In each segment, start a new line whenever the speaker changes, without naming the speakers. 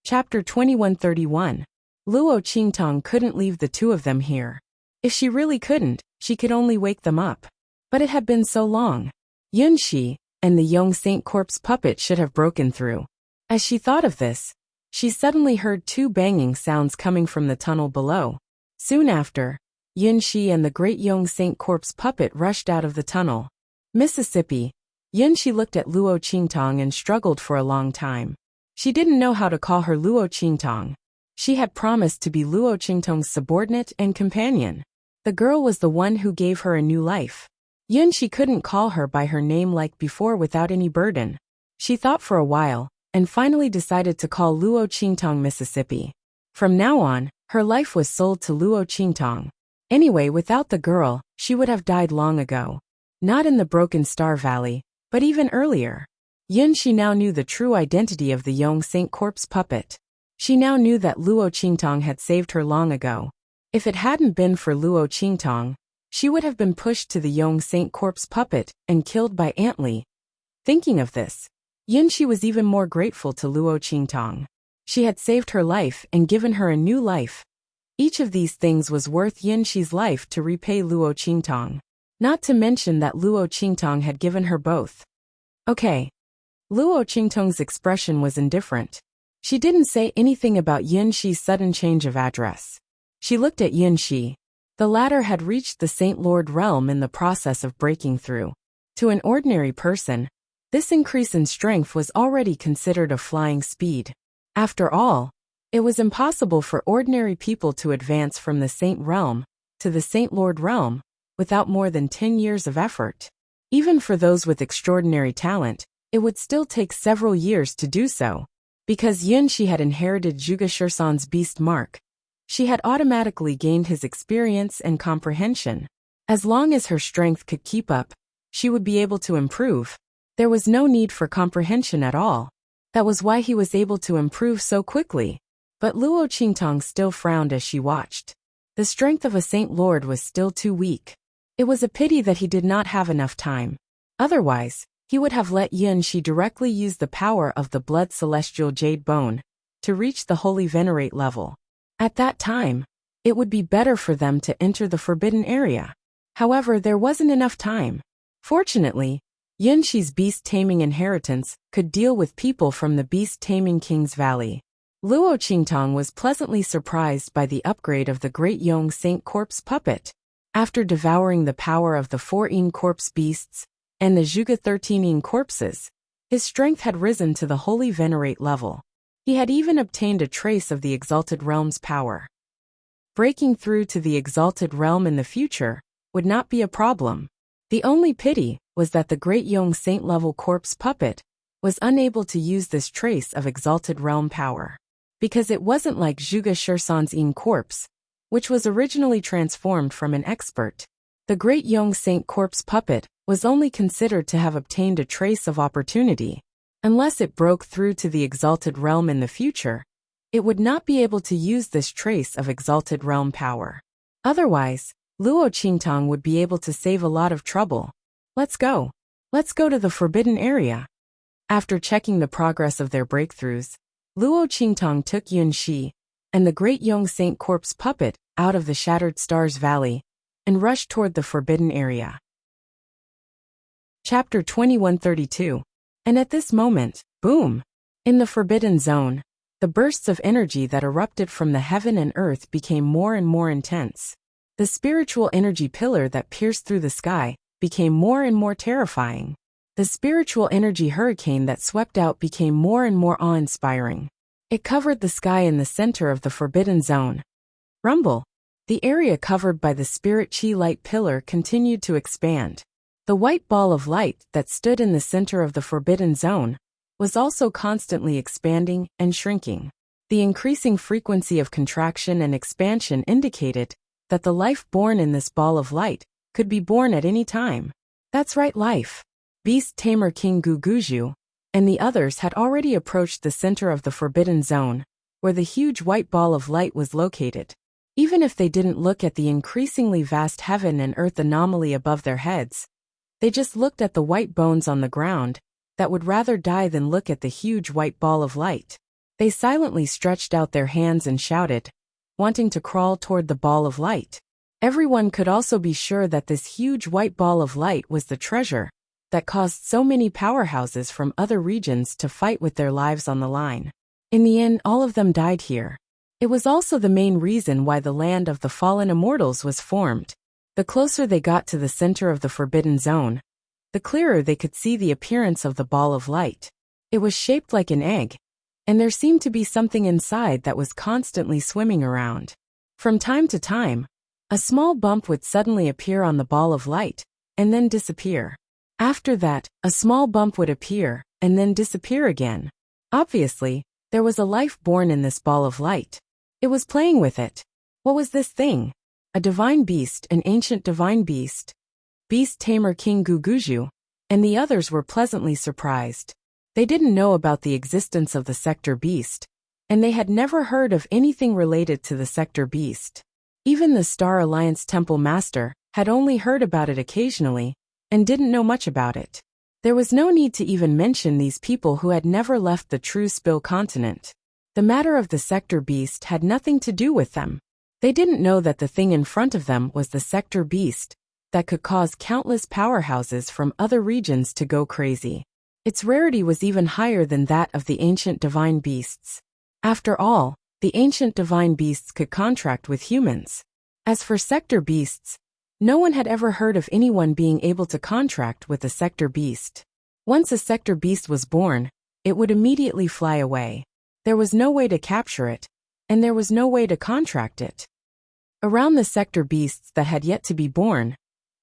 Chapter 2131. Luo Qingtong couldn't leave the two of them here. If she really couldn't, she could only wake them up. But it had been so long. Yunxi and the young Saint Corpse puppet should have broken through. As she thought of this, she suddenly heard two banging sounds coming from the tunnel below. Soon after, Yunxi and the great young Saint Corpse puppet rushed out of the tunnel. Mississippi. Yunxi looked at Luo Qingtong and struggled for a long time. She didn't know how to call her Luo Qingtong. She had promised to be Luo Qingtong's subordinate and companion. The girl was the one who gave her a new life. Yunxi couldn't call her by her name like before without any burden. She thought for a while, and finally decided to call Luo Qingtong Mississippi. From now on, her life was sold to Luo Qingtong. Anyway, without the girl, she would have died long ago. Not in the Broken Star Valley, but even earlier. Yunxi now knew the true identity of the young Saint Corpse puppet. She now knew that Luo Qingtong had saved her long ago. If it hadn't been for Luo Qingtong, she would have been pushed to the young Saint Corpse puppet and killed by Antli. Thinking of this, Yunxi was even more grateful to Luo Qingtong. She had saved her life and given her a new life. Each of these things was worth Yunxi's life to repay Luo Qingtong. Not to mention that Luo Qingtong had given her both. Okay. Luo Qingtong's expression was indifferent. She didn't say anything about Yunxi's sudden change of address. She looked at Yunxi. The latter had reached the Saint Lord realm in the process of breaking through. To an ordinary person, this increase in strength was already considered a flying speed. After all, it was impossible for ordinary people to advance from the Saint realm to the Saint Lord realm without more than 10 years of effort. Even for those with extraordinary talent, it would still take several years to do so. Because Yunxi had inherited Zhuge Shursan's beast mark, she had automatically gained his experience and comprehension. As long as her strength could keep up, she would be able to improve. There was no need for comprehension at all. That was why he was able to improve so quickly. But Luo Qingtong still frowned as she watched. The strength of a Saint Lord was still too weak. It was a pity that he did not have enough time. Otherwise, he would have let Yunxi directly use the power of the Blood Celestial Jade Bone to reach the Holy Venerate level. At that time, it would be better for them to enter the forbidden area. However, there wasn't enough time. Fortunately, Yunxi's beast-taming inheritance could deal with people from the beast-taming King's Valley. Luo Qingtong was pleasantly surprised by the upgrade of the great young Saint Corpse puppet. After devouring the power of the 4 Corpse beasts and the Zhuge 13 corpses, his strength had risen to the Holy Venerate level. He had even obtained a trace of the Exalted Realm's power. Breaking through to the Exalted Realm in the future would not be a problem. The only pity was that the great young Saint-level corpse puppet was unable to use this trace of Exalted Realm power. Because it wasn't like Zhuge Shursan's corpse, which was originally transformed from an expert. The great young Saint Corpse puppet was only considered to have obtained a trace of opportunity. Unless it broke through to the Exalted Realm in the future, it would not be able to use this trace of Exalted Realm power. Otherwise, Luo Qingtong would be able to save a lot of trouble. Let's go. Let's go to the forbidden area. After checking the progress of their breakthroughs, Luo Qingtong took Yunxi and the great young Saint Corpse puppet out of the Shattered Stars Valley and rushed toward the forbidden area. Chapter 2132. And at this moment, boom! In the Forbidden Zone, the bursts of energy that erupted from the heaven and earth became more and more intense. The spiritual energy pillar that pierced through the sky became more and more terrifying. The spiritual energy hurricane that swept out became more and more awe-inspiring. It covered the sky in the center of the Forbidden Zone. Rumble! The area covered by the spirit chi light pillar continued to expand. The white ball of light that stood in the center of the Forbidden Zone was also constantly expanding and shrinking. The increasing frequency of contraction and expansion indicated that the life born in this ball of light could be born at any time. That's right, life. Beast Tamer King Guguju and the others had already approached the center of the Forbidden Zone, where the huge white ball of light was located. Even if they didn't look at the increasingly vast heaven and earth anomaly above their heads, they just looked at the white bones on the ground that would rather die than look at the huge white ball of light. They silently stretched out their hands and shouted, wanting to crawl toward the ball of light. Everyone could also be sure that this huge white ball of light was the treasure that caused so many powerhouses from other regions to fight with their lives on the line. In the end, all of them died here. It was also the main reason why the land of the fallen immortals was formed. The closer they got to the center of the forbidden zone, the clearer they could see the appearance of the ball of light. It was shaped like an egg, and there seemed to be something inside that was constantly swimming around. From time to time, a small bump would suddenly appear on the ball of light, and then disappear. After that, a small bump would appear, and then disappear again. Obviously, there was a life born in this ball of light. It was playing with it. What was this thing? A divine beast, an ancient divine beast. Beast tamer King Guguju, and the others were pleasantly surprised. They didn't know about the existence of the sector beast, and they had never heard of anything related to the sector beast. Even the Star Alliance Temple Master had only heard about it occasionally, and didn't know much about it. There was no need to even mention these people who had never left the true Spill continent. The matter of the sector beast had nothing to do with them. They didn't know that the thing in front of them was the sector beast that could cause countless powerhouses from other regions to go crazy. Its rarity was even higher than that of the ancient divine beasts. After all, the ancient divine beasts could contract with humans. As for sector beasts, no one had ever heard of anyone being able to contract with a sector beast. Once a sector beast was born, it would immediately fly away. There was no way to capture it, and there was no way to contract it. Around the sector beasts that had yet to be born,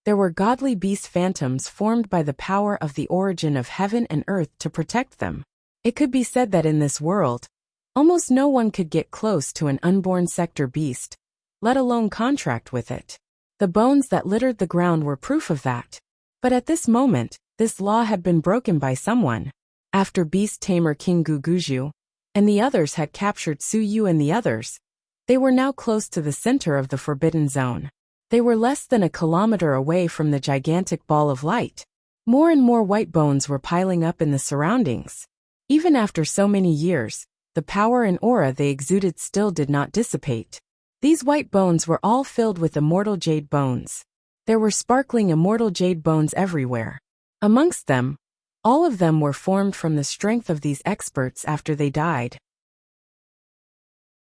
there were godly beast phantoms formed by the power of the origin of heaven and earth to protect them. It could be said that in this world, almost no one could get close to an unborn sector beast, let alone contract with it. The bones that littered the ground were proof of that. But at this moment, this law had been broken by someone. After beast tamer King Guguju and the others had captured Su Yu and the others, they were now close to the center of the forbidden zone. They were less than a kilometer away from the gigantic ball of light. More and more white bones were piling up in the surroundings. Even after so many years, the power and aura they exuded still did not dissipate. These white bones were all filled with immortal jade bones. There were sparkling immortal jade bones everywhere. Amongst them, all of them were formed from the strength of these experts after they died.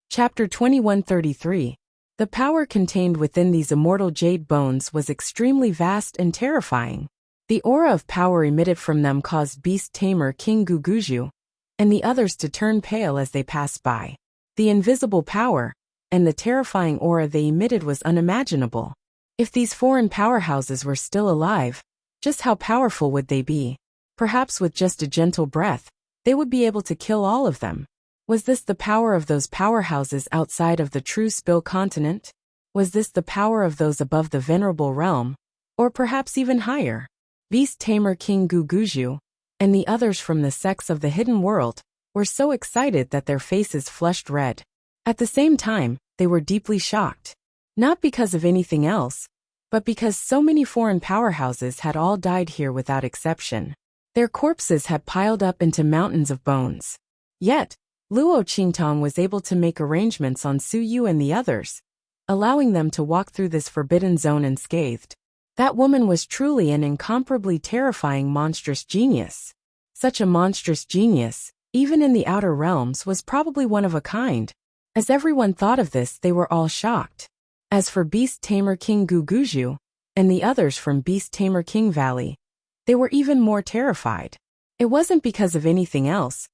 Chapter 2133. The power contained within these immortal jade bones was extremely vast and terrifying. The aura of power emitted from them caused beast tamer King Guguju and the others to turn pale as they passed by. The invisible power and the terrifying aura they emitted was unimaginable. If these foreign powerhouses were still alive, just how powerful would they be? Perhaps with just a gentle breath, they would be able to kill all of them. Was this the power of those powerhouses outside of the true Spill continent? Was this the power of those above the venerable realm? Or perhaps even higher? Beast tamer King Guguju and the others from the sects of the hidden world were so excited that their faces flushed red. At the same time, they were deeply shocked. Not because of anything else, but because so many foreign powerhouses had all died here without exception. Their corpses had piled up into mountains of bones. Yet, Luo Qingtong was able to make arrangements on Su Yu and the others, allowing them to walk through this forbidden zone unscathed. That woman was truly an incomparably terrifying monstrous genius. Such a monstrous genius, even in the outer realms, was probably one of a kind. As everyone thought of this, they were all shocked. As for Beast Tamer King Guguju and the others from Beast Tamer King Valley, they were even more terrified. It wasn't because of anything else,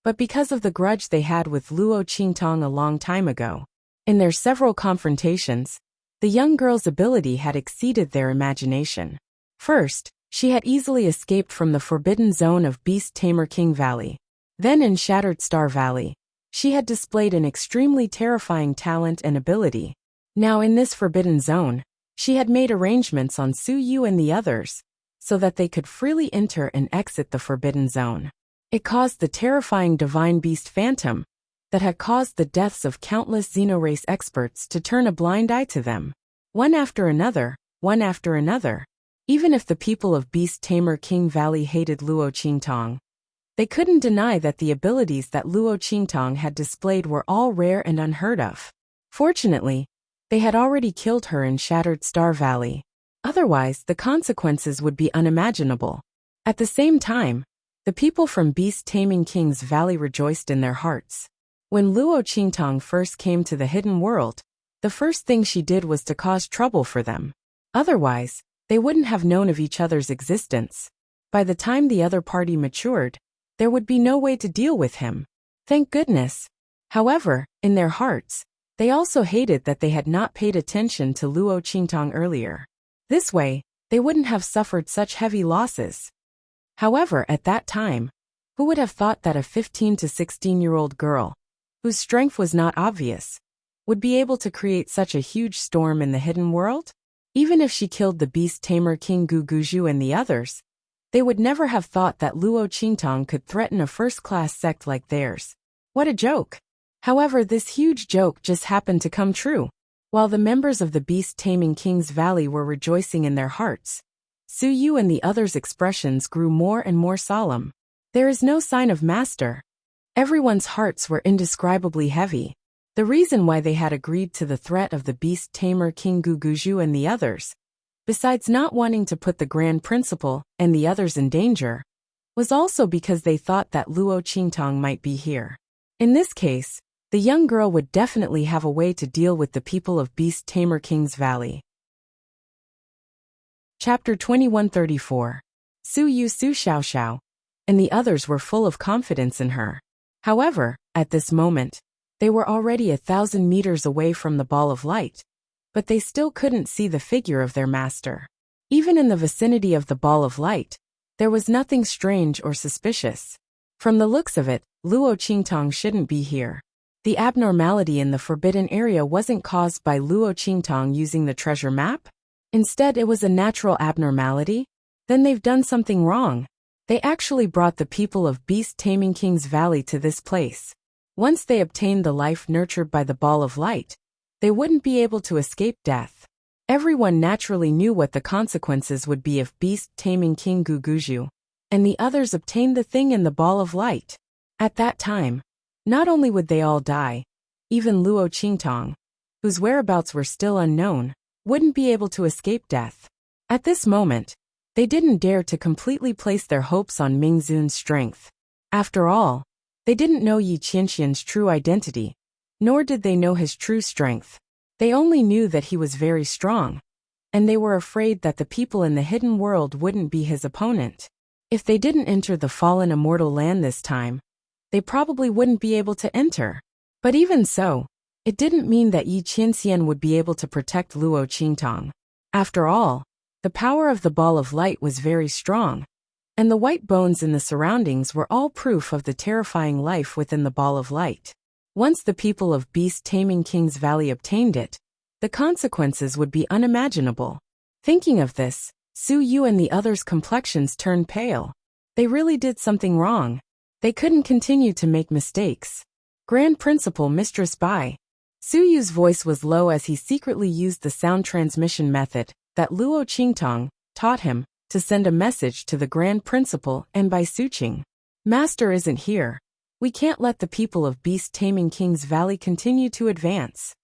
but because of the grudge they had with Luo Qingtong a long time ago. In their several confrontations, the young girl's ability had exceeded their imagination. First, she had easily escaped from the forbidden zone of Beast Tamer King Valley. Then in Shattered Star Valley, she had displayed an extremely terrifying talent and ability. Now in this forbidden zone, she had made arrangements on Su Yu and the others, so that they could freely enter and exit the forbidden zone. It caused the terrifying divine beast phantom that had caused the deaths of countless xenorace experts to turn a blind eye to them. One after another, one after another. Even if the people of Beast Tamer King Valley hated Luo Qingtong, They couldn't deny that the abilities that Luo Qingtang had displayed were all rare and unheard of. Fortunately, they had already killed her in Shattered Star Valley. Otherwise, the consequences would be unimaginable. At the same time, the people from Beast Taming King's Valley rejoiced in their hearts. When Luo Qingtang first came to the hidden world, the first thing she did was to cause trouble for them. Otherwise, they wouldn't have known of each other's existence. By the time the other party matured, there would be no way to deal with him. Thank goodness. However, in their hearts, they also hated that they had not paid attention to Luo Qingtang earlier. This way, they wouldn't have suffered such heavy losses. However, at that time, who would have thought that a 15 to 16-year-old girl, whose strength was not obvious, would be able to create such a huge storm in the hidden world? Even if she killed the beast tamer King Guguju and the others, they would never have thought that Luo Qingtang could threaten a first-class sect like theirs. What a joke! However, this huge joke just happened to come true. While the members of the Beast Taming King's Valley were rejoicing in their hearts, Su Yu and the others' expressions grew more and more solemn. There is no sign of Master. Everyone's hearts were indescribably heavy. The reason why they had agreed to the threat of the Beast Tamer King Guguju and the others, besides not wanting to put the Grand Principal and the others in danger, was also because they thought that Luo Qingtang might be here. In this case, the young girl would definitely have a way to deal with the people of Beast Tamer King's Valley. Chapter 2134. Su Yu Su Xiaoxiao, and the others were full of confidence in her. However, at this moment, they were already 1,000 meters away from the ball of light, but they still couldn't see the figure of their master. Even in the vicinity of the ball of light, there was nothing strange or suspicious. From the looks of it, Luo Qingtang shouldn't be here. The abnormality in the forbidden area wasn't caused by Luo Qingtang using the treasure map? Instead, it was a natural abnormality? Then they've done something wrong. They actually brought the people of Beast Taming King's Valley to this place. Once they obtained the life nurtured by the ball of light, they wouldn't be able to escape death. Everyone naturally knew what the consequences would be if Beast Taming King Guguju and the others obtained the thing in the ball of light. At that time, not only would they all die, even Luo Qingtang, whose whereabouts were still unknown, wouldn't be able to escape death. At this moment, they didn't dare to completely place their hopes on Ming Zun's strength. After all, they didn't know Yi Qianxian's true identity, nor did they know his true strength. They only knew that he was very strong, and they were afraid that the people in the hidden world wouldn't be his opponent. If they didn't enter the fallen immortal land this time, they probably wouldn't be able to enter. But even so, it didn't mean that Yi Qianxian would be able to protect Luo Qingtang. After all, the power of the ball of light was very strong, and the white bones in the surroundings were all proof of the terrifying life within the ball of light. Once the people of Beast Taming King's Valley obtained it, the consequences would be unimaginable. Thinking of this, Su Yu and the others' complexions turned pale. They really did something wrong. They couldn't continue to make mistakes. Grand Principal Mistress Bai. Su Yu's voice was low as he secretly used the sound transmission method that Luo Qingtang taught him to send a message to the Grand Principal and Bai Suqing. Master isn't here. We can't let the people of Beast Taming King's Valley continue to advance.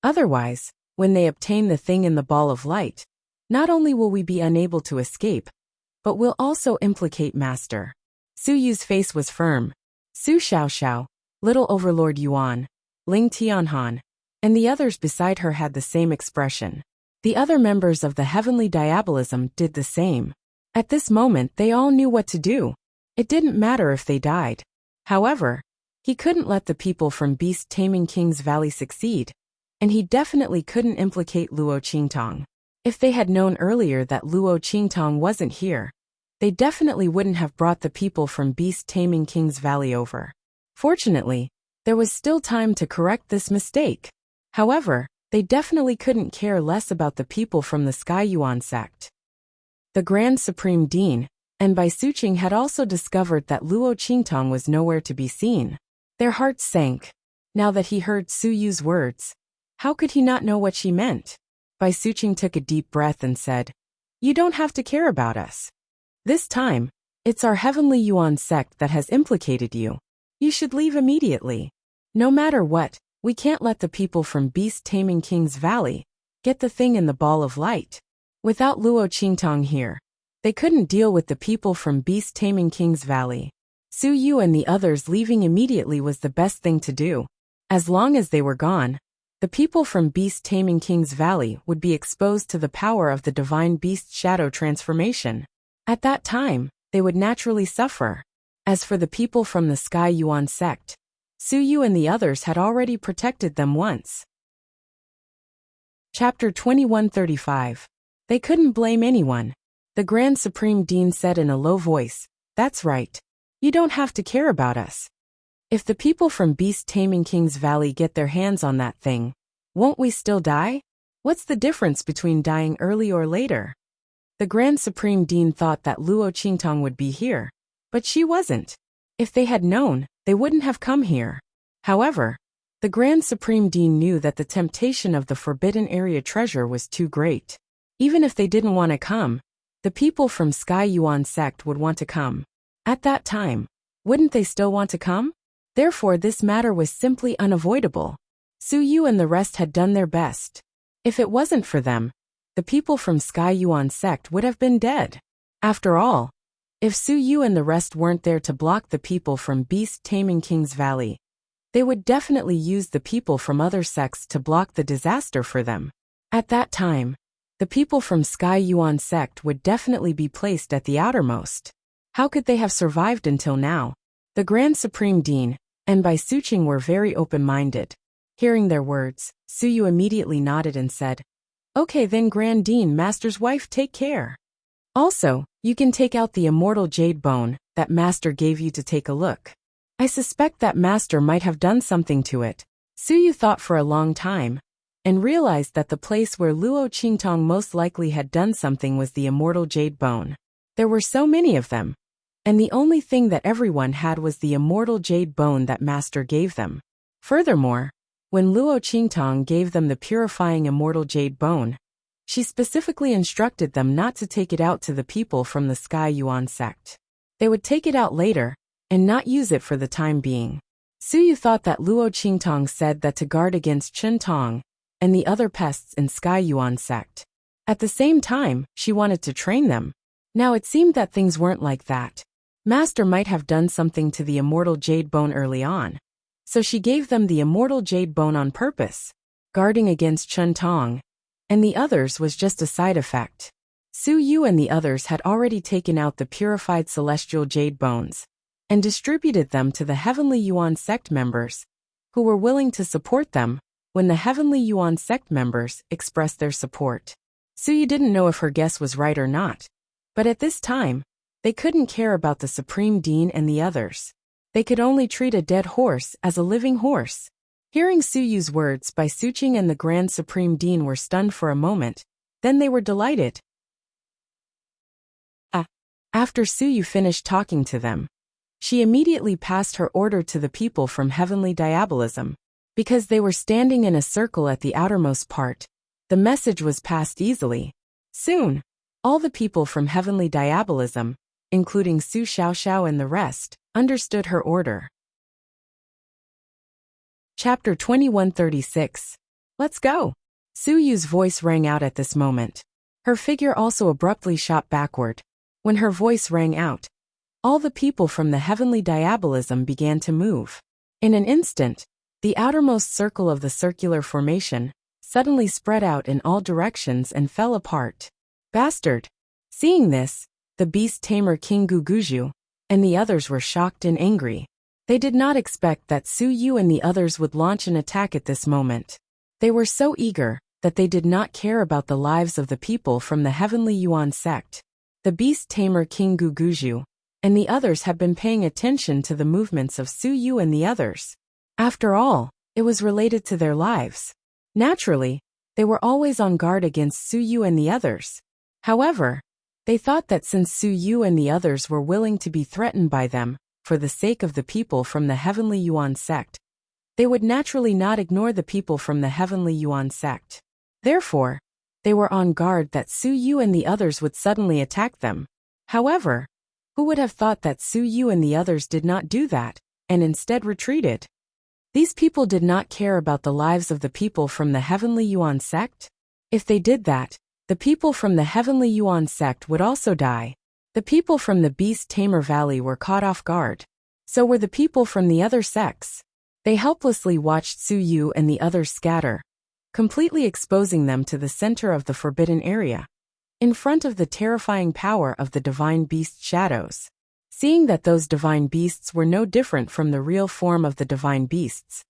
Otherwise, when they obtain the thing in the ball of light, not only will we be unable to escape, but we'll also implicate Master. Su Yu's face was firm. Su Xiaoxiao, Little Overlord Yuan, Ling Tianhan, and the others beside her had the same expression. The other members of the Heavenly Diabolism did the same. At this moment they all knew what to do. It didn't matter if they died. However, he couldn't let the people from Beast Taming King's Valley succeed, and he definitely couldn't implicate Luo Qingtang. If they had known earlier that Luo Qingtang wasn't here, they definitely wouldn't have brought the people from Beast Taming King's Valley over. Fortunately, there was still time to correct this mistake. However, they definitely couldn't care less about the people from the Sky Yuan sect. The Grand Supreme Dean and Bai Suqing had also discovered that Luo Qingtang was nowhere to be seen. Their hearts sank. Now that he heard Su Yu's words, how could he not know what she meant? Bai Suqing took a deep breath and said, "You don't have to care about us." This time, It's our Heavenly Yuan sect that has implicated you. You should leave immediately. No matter what, we can't let the people from Beast Taming King's Valley get the thing in the ball of light. Without Luo Qingtong here, they couldn't deal with the people from Beast Taming King's Valley. Su Yu and the others leaving immediately was the best thing to do. As long as they were gone, the people from Beast Taming King's Valley would be exposed to the power of the divine beast shadow transformation. At that time, they would naturally suffer. As for the people from the Sky Yuan sect, Su Yu and the others had already protected them once. Chapter 2135. They couldn't blame anyone. The Grand Supreme Dean said in a low voice, "That's right. You don't have to care about us. If the people from Beast Taming King's Valley get their hands on that thing, won't we still die? What's the difference between dying early or later?" The Grand Supreme Dean thought that Luo Qingtong would be here, but she wasn't. If they had known, they wouldn't have come here. However, the Grand Supreme Dean knew that the temptation of the Forbidden Area treasure was too great. Even if they didn't want to come, the people from Sky Yuan sect would want to come. At that time, wouldn't they still want to come? Therefore this matter was simply unavoidable. Su Yu and the rest had done their best. If it wasn't for them, the people from Sky Yuan sect would have been dead. After all, if Su Yu and the rest weren't there to block the people from Beast Taming King's Valley, they would definitely use the people from other sects to block the disaster for them. At that time, the people from Sky Yuan sect would definitely be placed at the outermost. How could they have survived until now? The Grand Supreme Dean and Bai Suqing were very open-minded. Hearing their words, Su Yu immediately nodded and said, "Okay then Grand Dean, Master's wife, take care. Also, you can take out the immortal jade bone that Master gave you to take a look. I suspect that Master might have done something to it." Su Yu thought for a long time, and realized that the place where Luo Qingtong most likely had done something was the immortal jade bone. There were so many of them, and the only thing that everyone had was the immortal jade bone that Master gave them. Furthermore, when Luo Qingtong gave them the purifying immortal jade bone, she specifically instructed them not to take it out to the people from the Sky Yuan sect. They would take it out later, and not use it for the time being. Su Yu thought that Luo Qingtong said that to guard against Chen Tong and the other pests in Sky Yuan sect. At the same time, she wanted to train them. Now it seemed that things weren't like that. Master might have done something to the immortal jade bone early on, so she gave them the immortal jade bone on purpose. Guarding against Chen Tong and the others was just a side effect. Su Yu and the others had already taken out the purified celestial jade bones and distributed them to the Heavenly Yuan sect members, who were willing to support them when the Heavenly Yuan sect members expressed their support. Su Yu didn't know if her guess was right or not, but at this time, they couldn't care about the Supreme Dean and the others. They could only treat a dead horse as a living horse. Hearing Su Yu's words, Bai Suqing and the Grand Supreme Dean were stunned for a moment, then they were delighted. After Su Yu finished talking to them, she immediately passed her order to the people from Heavenly Diabolism. Because they were standing in a circle at the outermost part, the message was passed easily. Soon, all the people from Heavenly Diabolism, including Su Xiaoxiao and the rest, understood her order. Chapter 2136. Let's go. Su Yu's voice rang out at this moment. Her figure also abruptly shot backward. When her voice rang out, all the people from the Heavenly Diabolism began to move. In an instant, the outermost circle of the circular formation suddenly spread out in all directions and fell apart. Bastard! Seeing this, the beast tamer King Guguju and the others were shocked and angry. They did not expect that Su Yu and the others would launch an attack at this moment. They were so eager that they did not care about the lives of the people from the Heavenly Yuan sect. The beast tamer King Guguju and the others had been paying attention to the movements of Su Yu and the others. After all, it was related to their lives. Naturally, they were always on guard against Su Yu and the others. However, they thought that since Su Yu and the others were willing to be threatened by them, for the sake of the people from the Heavenly Yuan sect, they would naturally not ignore the people from the Heavenly Yuan sect. Therefore, they were on guard that Su Yu and the others would suddenly attack them. However, Who would have thought that Su Yu and the others did not do that, and instead retreated? These people did not care about the lives of the people from the Heavenly Yuan sect? If they did that, the people from the Heavenly Yuan sect would also die. The people from the Beast Tamer Valley were caught off guard. So were the people from the other sects. They helplessly watched Su Yu and the others scatter, completely exposing them to the center of the forbidden area, in front of the terrifying power of the divine beast shadows. Seeing that those divine beasts were no different from the real form of the divine beasts,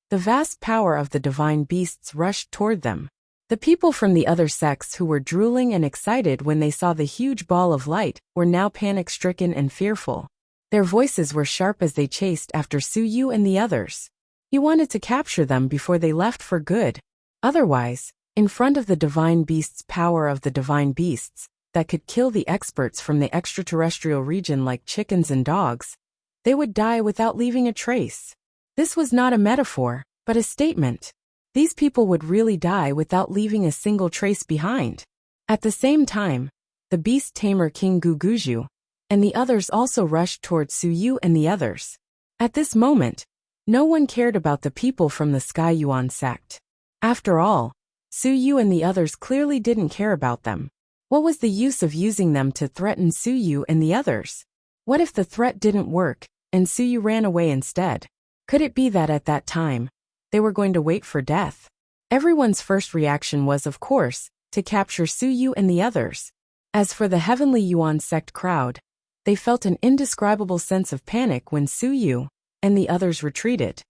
the vast power of the divine beasts rushed toward them. The people from the other sects who were drooling and excited when they saw the huge ball of light were now panic-stricken and fearful. Their voices were sharp as they chased after Su Yu and the others. He wanted to capture them before they left for good. Otherwise, in front of the divine beast's power of the divine beasts, that could kill the experts from the extraterrestrial region like chickens and dogs, they would die without leaving a trace. This was not a metaphor, but a statement. These people would really die without leaving a single trace behind. At the same time, the beast tamer King Guguju and the others also rushed towards Su Yu and the others. At this moment, no one cared about the people from the Sky Yuan sect. After all, Su Yu and the others clearly didn't care about them. What was the use of using them to threaten Su Yu and the others? What if the threat didn't work, and Su Yu ran away instead? Could it be that at that time, they were going to wait for death? Everyone's first reaction was, of course, to capture Su Yu and the others. As for the Heavenly Yuan sect crowd, they felt an indescribable sense of panic when Su Yu and the others retreated.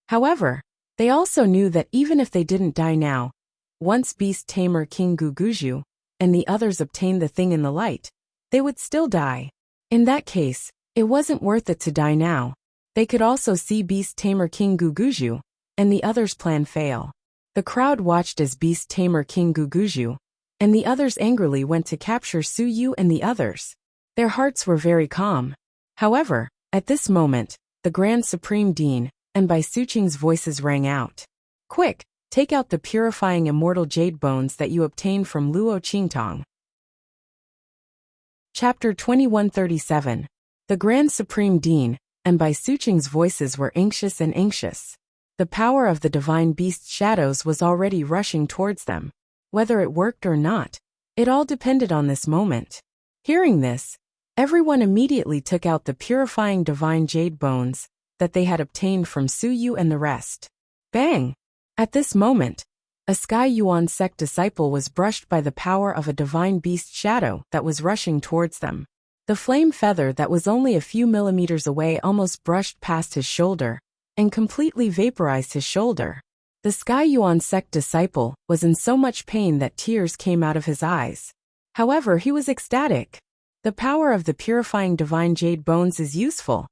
However, they also knew that even if they didn't die now, once Beast Tamer King Guguju and the others obtained the thing in the light, they would still die. In that case, it wasn't worth it to die now. They could also see Beast Tamer King Guguju and the others' plan fail. The crowd watched as Beast Tamer King Guguju and the others angrily went to capture Su Yu and the others. Their hearts were very calm. However, at this moment, the Grand Supreme Dean and Bai Suqing's voices rang out. Quick, take out the purifying immortal jade bones that you obtained from Luo Qingtong. Chapter 2137. The Grand Supreme Dean and Bai Suqing's voices were anxious and anxious. The power of the divine beast shadows was already rushing towards them. Whether it worked or not, it all depended on this moment. Hearing this, everyone immediately took out the purifying divine jade bones that they had obtained from Su Yu and the rest. Bang! At this moment, a Sky Yuan sect disciple was brushed by the power of a divine beast shadow that was rushing towards them. The flame feather that was only a few millimeters away almost brushed past his shoulder and completely vaporized his shoulder. The Sky Yuan sect disciple was in so much pain that tears came out of his eyes. However, he was ecstatic. The power of the purifying divine jade bones is useful.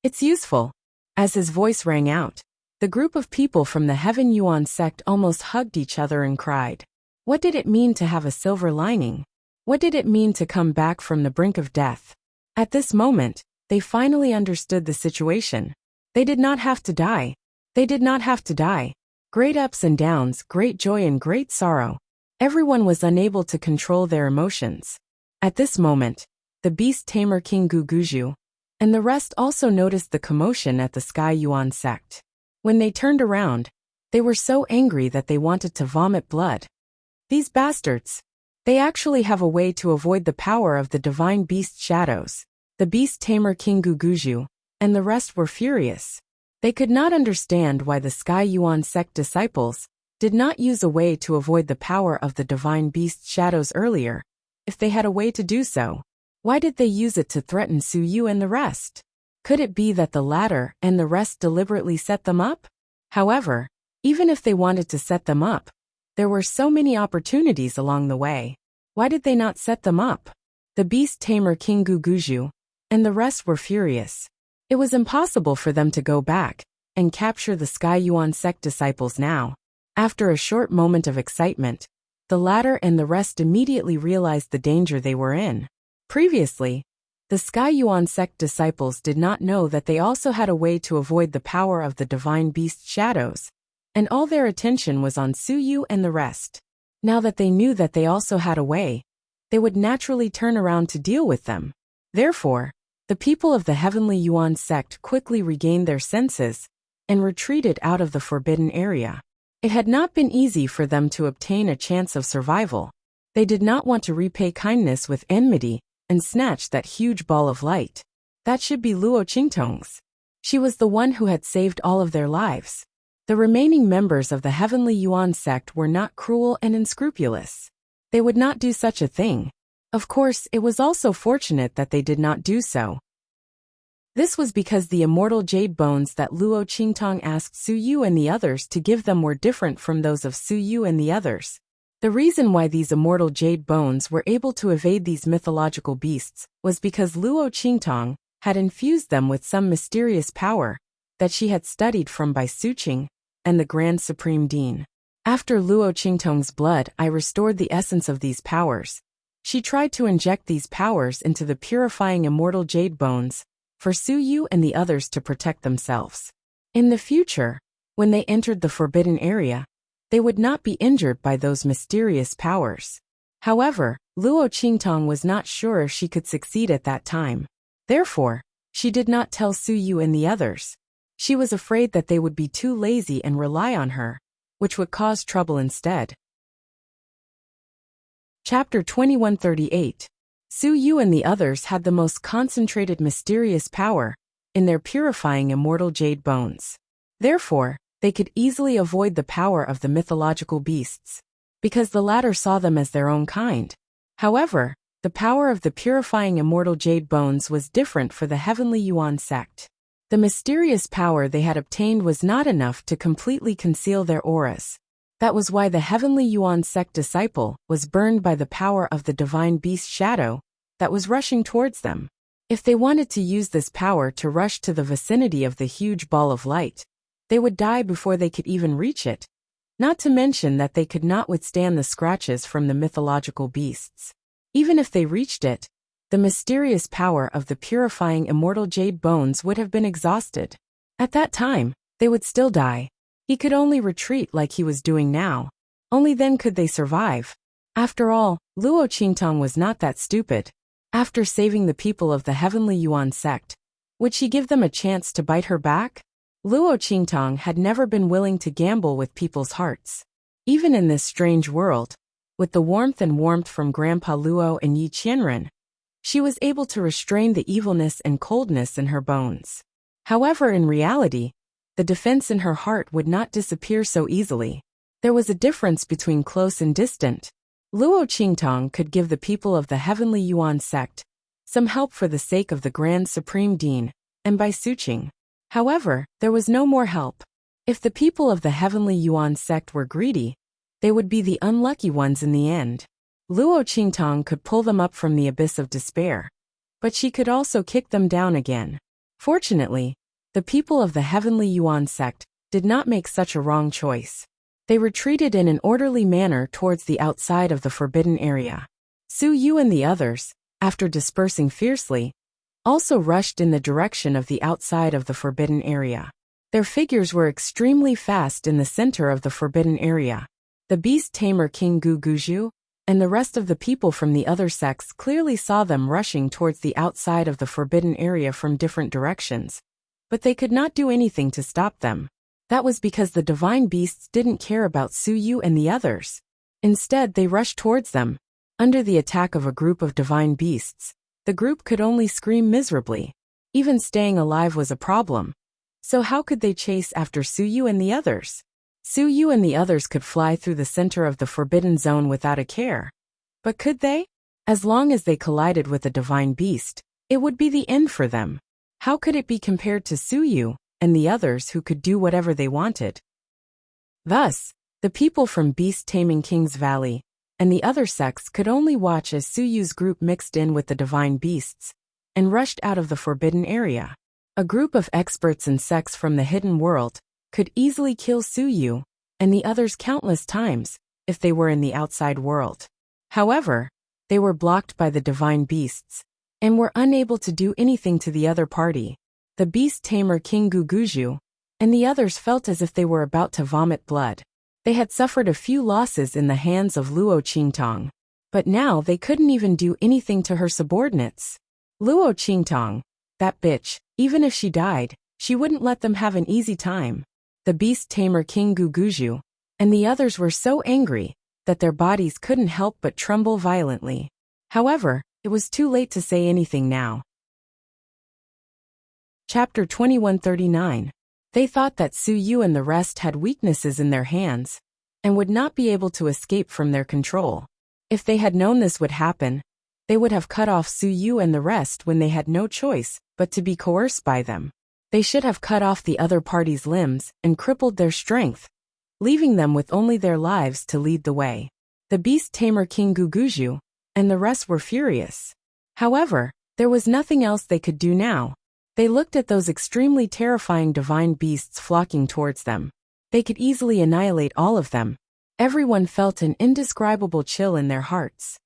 It's useful. As his voice rang out, the group of people from the Heaven Yuan sect almost hugged each other and cried. What did it mean to have a silver lining? What did it mean to come back from the brink of death? At this moment, they finally understood the situation. They did not have to die. They did not have to die. Great ups and downs, great joy and great sorrow. Everyone was unable to control their emotions. At this moment, the beast tamer King Guguju and the rest also noticed the commotion at the Sky Yuan sect. When they turned around, they were so angry that they wanted to vomit blood. These bastards! They actually have a way to avoid the power of the divine beast shadows. The beast tamer King Guguju and the rest were furious. They could not understand why the Sky Yuan sect disciples did not use a way to avoid the power of the divine beast shadows earlier. If they had a way to do so, why did they use it to threaten Su Yu and the rest? Could it be that the latter and the rest deliberately set them up? However, even if they wanted to set them up, there were so many opportunities along the way. Why did they not set them up? The beast tamer King Guguju and the rest were furious. It was impossible for them to go back and capture the Sky Yuan sect disciples now. After a short moment of excitement, the latter and the rest immediately realized the danger they were in. Previously, the Sky Yuan sect disciples did not know that they also had a way to avoid the power of the divine beast shadows, and all their attention was on Su Yu and the rest. Now that they knew that they also had a way, they would naturally turn around to deal with them. Therefore, the people of the Heavenly Yuan sect quickly regained their senses and retreated out of the forbidden area. It had not been easy for them to obtain a chance of survival. They did not want to repay kindness with enmity and snatch that huge ball of light. That should be Luo Qingtong's. She was the one who had saved all of their lives. The remaining members of the Heavenly Yuan sect were not cruel and unscrupulous. They would not do such a thing. Of course, it was also fortunate that they did not do so. This was because the immortal jade bones that Luo Qingtong asked Su Yu and the others to give them were different from those of Su Yu and the others. The reason why these immortal jade bones were able to evade these mythological beasts was because Luo Qingtong had infused them with some mysterious power that she had studied from Bai Suqing and the Grand Supreme Dean. After Luo Qingtong's blood, I restored the essence of these powers. She tried to inject these powers into the purifying immortal jade bones for Su Yu and the others to protect themselves. In the future, when they entered the forbidden area, they would not be injured by those mysterious powers. However, Luo Qingtong was not sure if she could succeed at that time. Therefore, she did not tell Su Yu and the others. She was afraid that they would be too lazy and rely on her, which would cause trouble instead. Chapter 2138. Su Yu and the others had the most concentrated mysterious power in their purifying immortal jade bones. Therefore, they could easily avoid the power of the mythological beasts, because the latter saw them as their own kind. However, the power of the purifying immortal jade bones was different for the Heavenly Yuan sect. The mysterious power they had obtained was not enough to completely conceal their auras. That was why the Heavenly Yuan sect disciple was burned by the power of the divine beast shadow that was rushing towards them. If they wanted to use this power to rush to the vicinity of the huge ball of light, they would die before they could even reach it. Not to mention that they could not withstand the scratches from the mythological beasts. Even if they reached it, the mysterious power of the purifying immortal jade bones would have been exhausted. At that time, they would still die. He could only retreat like he was doing now. Only then could they survive. After all, Luo Qingtong was not that stupid. After saving the people of the Heavenly Yuan sect, would she give them a chance to bite her back? Luo Qingtong had never been willing to gamble with people's hearts. Even in this strange world, with the warmth from Grandpa Luo and Yi Qianren, she was able to restrain the evilness and coldness in her bones. However, in reality, the defense in her heart would not disappear so easily. There was a difference between close and distant. Luo Qingtong could give the people of the Heavenly Yuan sect some help for the sake of the Grand Supreme Dean and Bai Suqing. However, there was no more help. If the people of the Heavenly Yuan sect were greedy, they would be the unlucky ones in the end. Luo Qingtong could pull them up from the abyss of despair, but she could also kick them down again. Fortunately, the people of the Heavenly Yuan sect did not make such a wrong choice. They retreated in an orderly manner towards the outside of the forbidden area. Su Yu and the others, after dispersing fiercely, also rushed in the direction of the outside of the forbidden area. Their figures were extremely fast in the center of the forbidden area. The beast tamer King Gu Guju and the rest of the people from the other sects clearly saw them rushing towards the outside of the forbidden area from different directions, but they could not do anything to stop them. That was because the divine beasts didn't care about Su Yu and the others. Instead, they rushed towards them. Under the attack of a group of divine beasts, the group could only scream miserably. Even staying alive was a problem. So how could they chase after Su Yu and the others? Su Yu and the others could fly through the center of the forbidden zone without a care. But could they? As long as they collided with a divine beast, it would be the end for them. How could it be compared to Su Yu and the others who could do whatever they wanted? Thus, the people from Beast Taming King's Valley and the other sects could only watch as Su Yu's group mixed in with the divine beasts and rushed out of the forbidden area. A group of experts and sects from the hidden world could easily kill Su Yu and the others countless times if they were in the outside world. However, they were blocked by the divine beasts and were unable to do anything to the other party. The beast tamer King Guguju and the others felt as if they were about to vomit blood. They had suffered a few losses in the hands of Luo Qingtong, but now they couldn't even do anything to her subordinates. Luo Qingtong, that bitch, even if she died, she wouldn't let them have an easy time. The beast tamer King Guguju and the others were so angry that their bodies couldn't help but tremble violently. However, it was too late to say anything now. Chapter 2139. They thought that Su Yu and the rest had weaknesses in their hands and would not be able to escape from their control. If they had known this would happen, they would have cut off Su Yu and the rest when they had no choice but to be coerced by them. They should have cut off the other party's limbs and crippled their strength, leaving them with only their lives to lead the way. The beast tamer King Guguju and the rest were furious. However, there was nothing else they could do now. They looked at those extremely terrifying divine beasts flocking towards them. They could easily annihilate all of them. Everyone felt an indescribable chill in their hearts.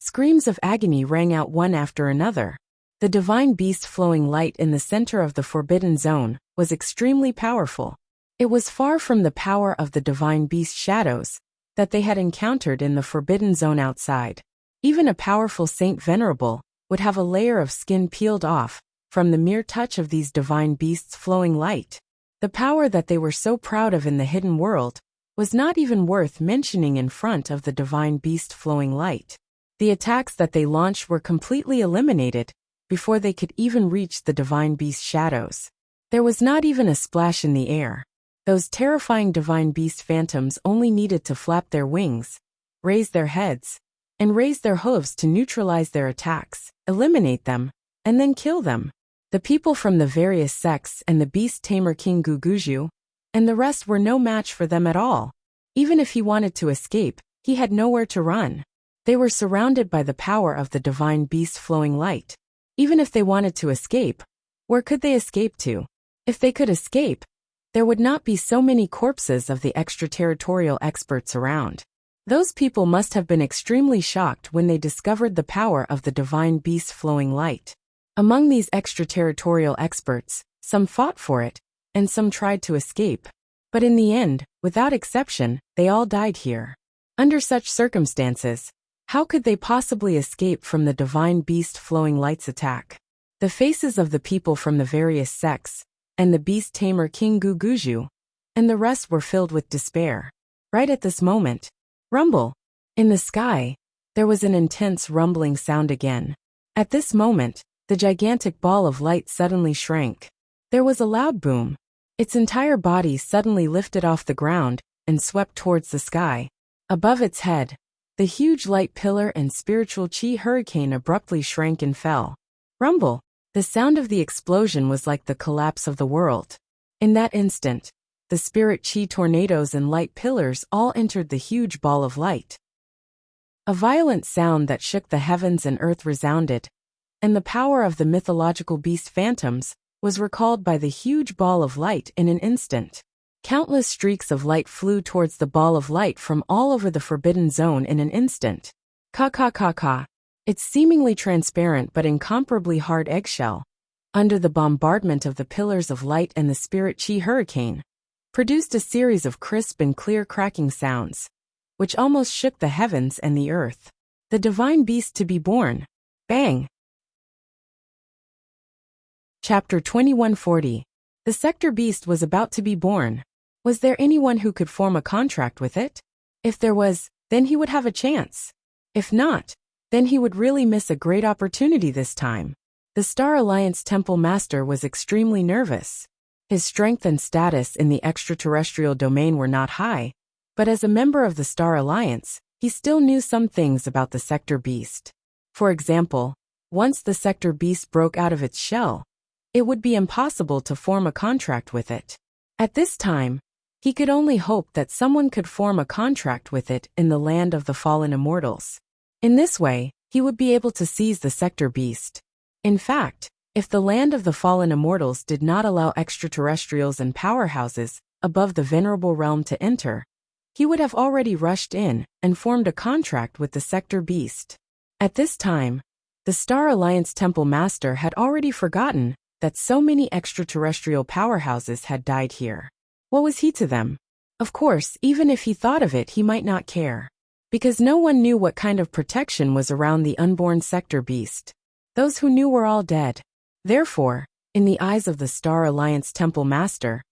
Screams of agony rang out one after another. The divine beast flowing light in the center of the forbidden zone was extremely powerful. It was far from the power of the divine beast shadows that they had encountered in the forbidden zone outside. Even a powerful Saint Venerable would have a layer of skin peeled off from the mere touch of these divine beasts flowing light. The power that they were so proud of in the hidden world was not even worth mentioning in front of the divine beast flowing light. The attacks that they launched were completely eliminated before they could even reach the divine beast shadows. There was not even a splash in the air. Those terrifying divine beast phantoms only needed to flap their wings, raise their heads, and raise their hooves to neutralize their attacks, eliminate them, and then kill them. The people from the various sects and the beast tamer King Guguju and the rest were no match for them at all. Even if he wanted to escape, he had nowhere to run. They were surrounded by the power of the divine beast flowing light. Even if they wanted to escape, where could they escape to? If they could escape, there would not be so many corpses of the extraterritorial experts around. Those people must have been extremely shocked when they discovered the power of the divine beast flowing light. Among these extraterritorial experts, some fought for it, and some tried to escape. But in the end, without exception, they all died here. Under such circumstances, how could they possibly escape from the divine beast flowing light's attack? The faces of the people from the various sects, and the beast tamer King Guguju, and the rest were filled with despair. Right at this moment, rumble! In the sky, there was an intense rumbling sound again. At this moment, the gigantic ball of light suddenly shrank. There was a loud boom. Its entire body suddenly lifted off the ground and swept towards the sky. Above its head, the huge light pillar and spiritual chi hurricane abruptly shrank and fell. Rumble! The sound of the explosion was like the collapse of the world. In that instant, the spirit chi tornadoes and light pillars all entered the huge ball of light. A violent sound that shook the heavens and earth resounded, and the power of the mythological beast phantoms was recalled by the huge ball of light in an instant. Countless streaks of light flew towards the ball of light from all over the forbidden zone in an instant. Ka. Its seemingly transparent but incomparably hard eggshell, under the bombardment of the pillars of light and the spirit chi hurricane, produced a series of crisp and clear cracking sounds, which almost shook the heavens and the earth. The divine beast to be born. Bang! Chapter 2140. The sector beast was about to be born. Was there anyone who could form a contract with it? If there was, then he would have a chance. If not, then he would really miss a great opportunity this time. The Star Alliance Temple Master was extremely nervous. His strength and status in the extraterrestrial domain were not high, but as a member of the Star Alliance, he still knew some things about the sector beast. For example, once the sector beast broke out of its shell, it would be impossible to form a contract with it. At this time, he could only hope that someone could form a contract with it in the land of the fallen immortals. In this way, he would be able to seize the sector beast. In fact, if the land of the fallen immortals did not allow extraterrestrials and powerhouses above the venerable realm to enter, he would have already rushed in and formed a contract with the sector beast. At this time, the Star Alliance Temple Master had already forgotten that so many extraterrestrial powerhouses had died here. What was he to them? Of course, even if he thought of it, he might not care, because no one knew what kind of protection was around the unborn sector beast. Those who knew were all dead. Therefore, in the eyes of the Star Alliance Temple Master,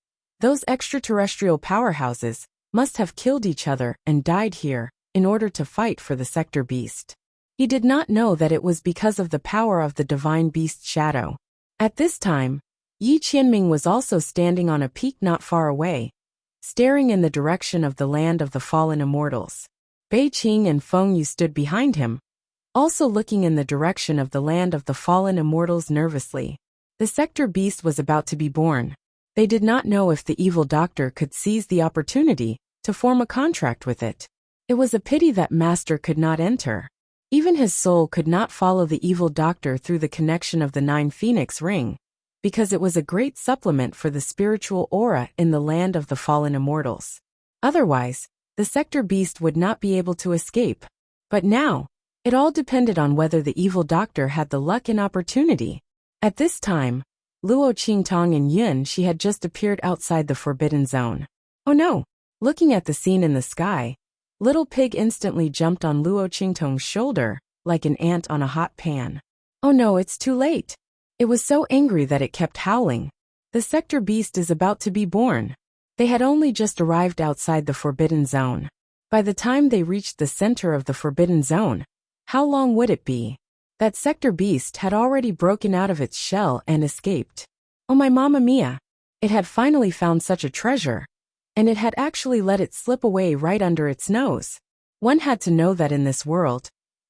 those extraterrestrial powerhouses must have killed each other and died here in order to fight for the Sector Beast. He did not know that it was because of the power of the Divine Beast's shadow. At this time, Yi Qianming was also standing on a peak not far away, staring in the direction of the land of the fallen immortals. Bei Qing and Feng Yu stood behind him, also looking in the direction of the land of the fallen immortals nervously. The Sector Beast was about to be born. They did not know if the evil doctor could seize the opportunity to form a contract with it. It was a pity that Master could not enter. Even his soul could not follow the evil doctor through the connection of the 9 Phoenix Ring, because it was a great supplement for the spiritual aura in the land of the fallen immortals. Otherwise, the Sector Beast would not be able to escape. But now, it all depended on whether the evil doctor had the luck and opportunity. At this time, Luo Qingtong and Yun Shi had just appeared outside the Forbidden Zone. Oh no! Looking at the scene in the sky, Little Pig instantly jumped on Luo Qingtong's shoulder, like an ant on a hot pan. Oh no, it's too late! It was so angry that it kept howling. The Sector Beast is about to be born. They had only just arrived outside the Forbidden Zone. By the time they reached the center of the Forbidden Zone, how long would it be? That Sector Beast had already broken out of its shell and escaped. Oh my mamma mia! It had finally found such a treasure, and it had actually let it slip away right under its nose. One had to know that in this world,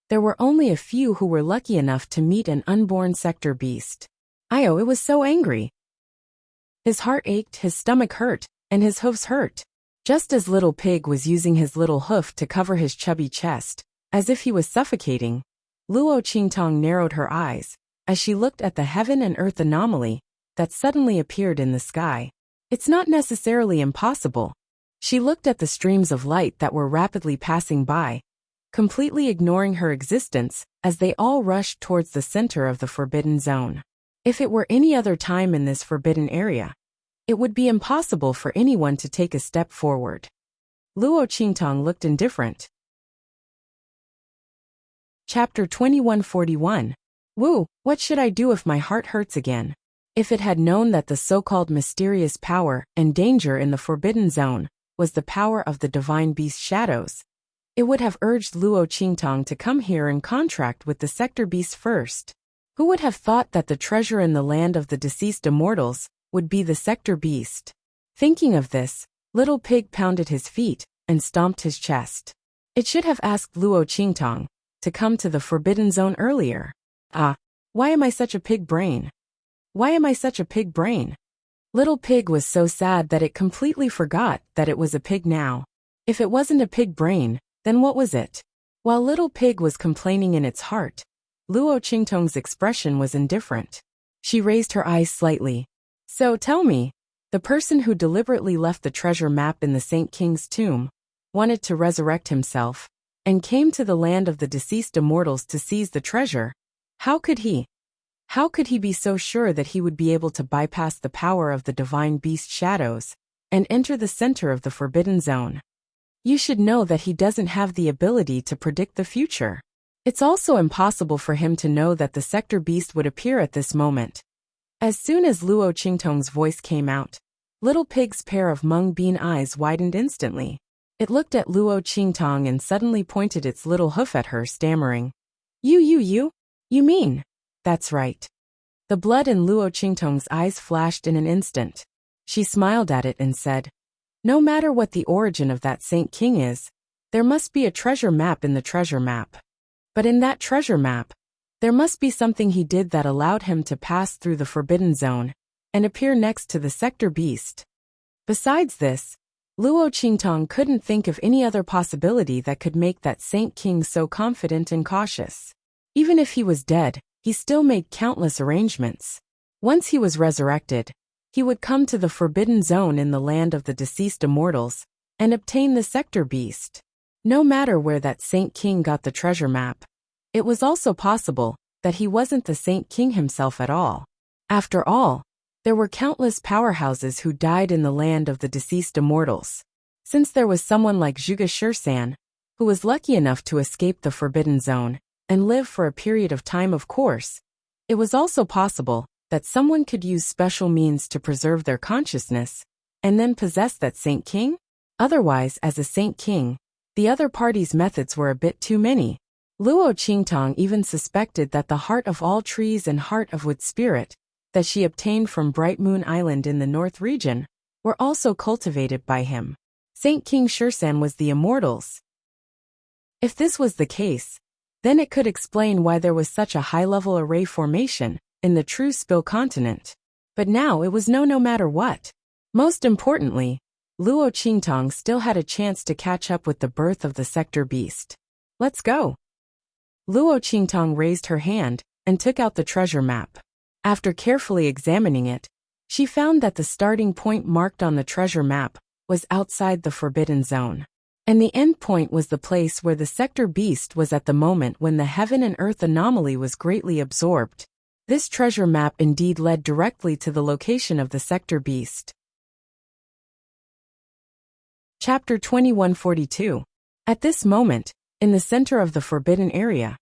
there were only a few who were lucky enough to meet an unborn Sector Beast. It was so angry. His heart ached, his stomach hurt, and his hooves hurt. Just as Little Pig was using his little hoof to cover his chubby chest, as if he was suffocating, Luo Qingtong narrowed her eyes as she looked at the heaven and earth anomaly that suddenly appeared in the sky. It's not necessarily impossible. She looked at the streams of light that were rapidly passing by, completely ignoring her existence as they all rushed towards the center of the Forbidden Zone. If it were any other time in this forbidden area, it would be impossible for anyone to take a step forward. Luo Qingtong looked indifferent. Chapter 2141. Woo, what should I do if my heart hurts again? If it had known that the so-called mysterious power and danger in the Forbidden Zone was the power of the Divine Beast shadows, it would have urged Luo Qingtong to come here and contract with the Sector Beast first. Who would have thought that the treasure in the land of the deceased immortals would be the Sector Beast? Thinking of this, Little Pig pounded his feet and stomped his chest. It should have asked Luo Qingtong to come to the Forbidden Zone earlier. Why am I such a pig brain? Why am I such a pig brain? Little Pig was so sad that it completely forgot that it was a pig now. If it wasn't a pig brain, then what was it? While Little Pig was complaining in its heart, Luo Qingtong's expression was indifferent. She raised her eyes slightly. So tell me, the person who deliberately left the treasure map in the Saint King's tomb wanted to resurrect himself and came to the land of the deceased immortals to seize the treasure. How could he be so sure that he would be able to bypass the power of the Divine Beast shadows and enter the center of the Forbidden Zone? You should know that he doesn't have the ability to predict the future. It's also impossible for him to know that the Sector Beast would appear at this moment. As soon as Luo Qingtong's voice came out, Little Pig's pair of mung bean eyes widened instantly. It looked at Luo Qingtong and suddenly pointed its little hoof at her, stammering. You mean? That's right. The blood in Luo Qingtong's eyes flashed in an instant. She smiled at it and said, no matter what the origin of that Saint King is, there must be a treasure map in the treasure map. But in that treasure map, there must be something he did that allowed him to pass through the Forbidden Zone and appear next to the Sector Beast. Besides this, Luo Qingtong couldn't think of any other possibility that could make that Saint King so confident and cautious. Even if he was dead, he still made countless arrangements. Once he was resurrected, he would come to the Forbidden Zone in the land of the deceased immortals and obtain the Sector Beast. No matter where that Saint King got the treasure map, it was also possible that he wasn't the Saint King himself at all. After all, there were countless powerhouses who died in the land of the deceased immortals. Since there was someone like Zhuge Shirsan, who was lucky enough to escape the Forbidden Zone and live for a period of time, of course, It was also possible that someone could use special means to preserve their consciousness and then possess that Saint King. Otherwise, as a Saint King, the other party's methods were a bit too many. Luo Qingtang even suspected that the heart of all trees and heart of wood spirit that she obtained from Bright Moon Island in the north region were also cultivated by him. Saint King Shursan was the immortals. If this was the case, then it could explain why there was such a high-level array formation in the true Spill continent. But now it was no matter what. Most importantly, Luo Qingtang still had a chance to catch up with the birth of the sector beast. Let's go. Luo Qingtang raised her hand and took out the treasure map. After carefully examining it, she found that the starting point marked on the treasure map was outside the forbidden zone. And the end point was the place where the sector beast was at the moment when the heaven and earth anomaly was greatly absorbed. This treasure map indeed led directly to the location of the sector beast. Chapter 2142. At this moment, in the center of the forbidden area,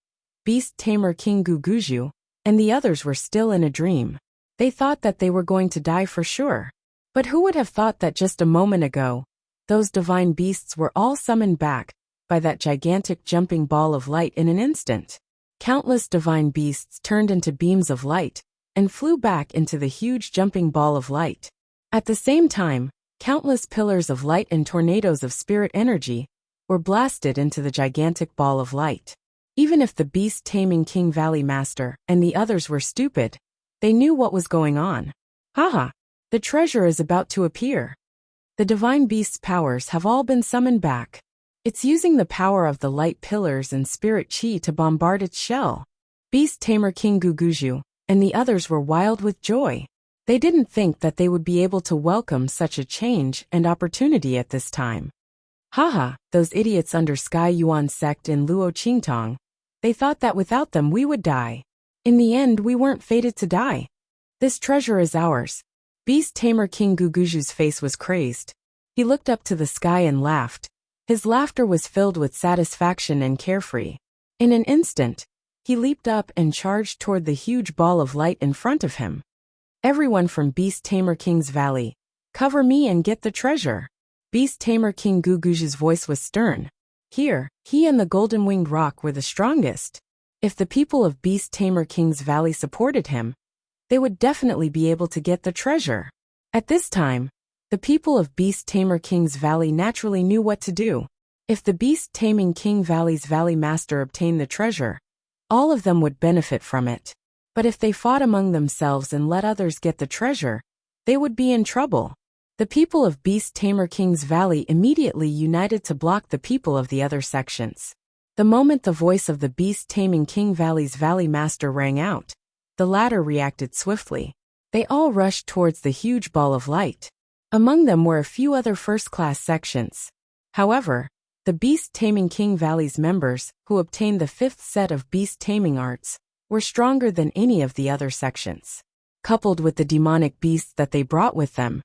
Beast Tamer King Guguju and the others were still in a dream. They thought that they were going to die for sure. But who would have thought that just a moment ago, those divine beasts were all summoned back by that gigantic jumping ball of light in an instant. Countless divine beasts turned into beams of light and flew back into the huge jumping ball of light. At the same time, countless pillars of light and tornadoes of spirit energy were blasted into the gigantic ball of light. Even if the beast-taming King Valley Master and the others were stupid, they knew what was going on. Haha, the treasure is about to appear. The divine beast's powers have all been summoned back. It's using the power of the light pillars and spirit chi to bombard its shell. Beast Tamer King Guguju and the others were wild with joy. They didn't think that they would be able to welcome such a change and opportunity at this time. Haha, those idiots under Sky Yuan sect in Luo Qingtang. They thought that without them we would die. In the end, we weren't fated to die. This treasure is ours. Beast Tamer King Guguju's face was crazed. He looked up to the sky and laughed. His laughter was filled with satisfaction and carefree. In an instant, he leaped up and charged toward the huge ball of light in front of him. Everyone from Beast Tamer King's Valley, cover me and get the treasure. Beast Tamer King Guguju's voice was stern. Here, he and the golden-winged rock were the strongest. If the people of Beast Tamer King's Valley supported him, they would definitely be able to get the treasure. At this time, the people of Beast Tamer King's Valley naturally knew what to do. If the Beast Taming King Valley's Valley Master obtained the treasure, all of them would benefit from it. But if they fought among themselves and let others get the treasure, they would be in trouble. The people of Beast Tamer King's Valley immediately united to block the people of the other sections. The moment the voice of the Beast Taming King Valley's Valley Master rang out, the latter reacted swiftly. They all rushed towards the huge ball of light. Among them were a few other first-class sections. However, the Beast Taming King Valley's members, who obtained the fifth set of beast taming arts, were stronger than any of the other sections. Coupled with the demonic beasts that they brought with them,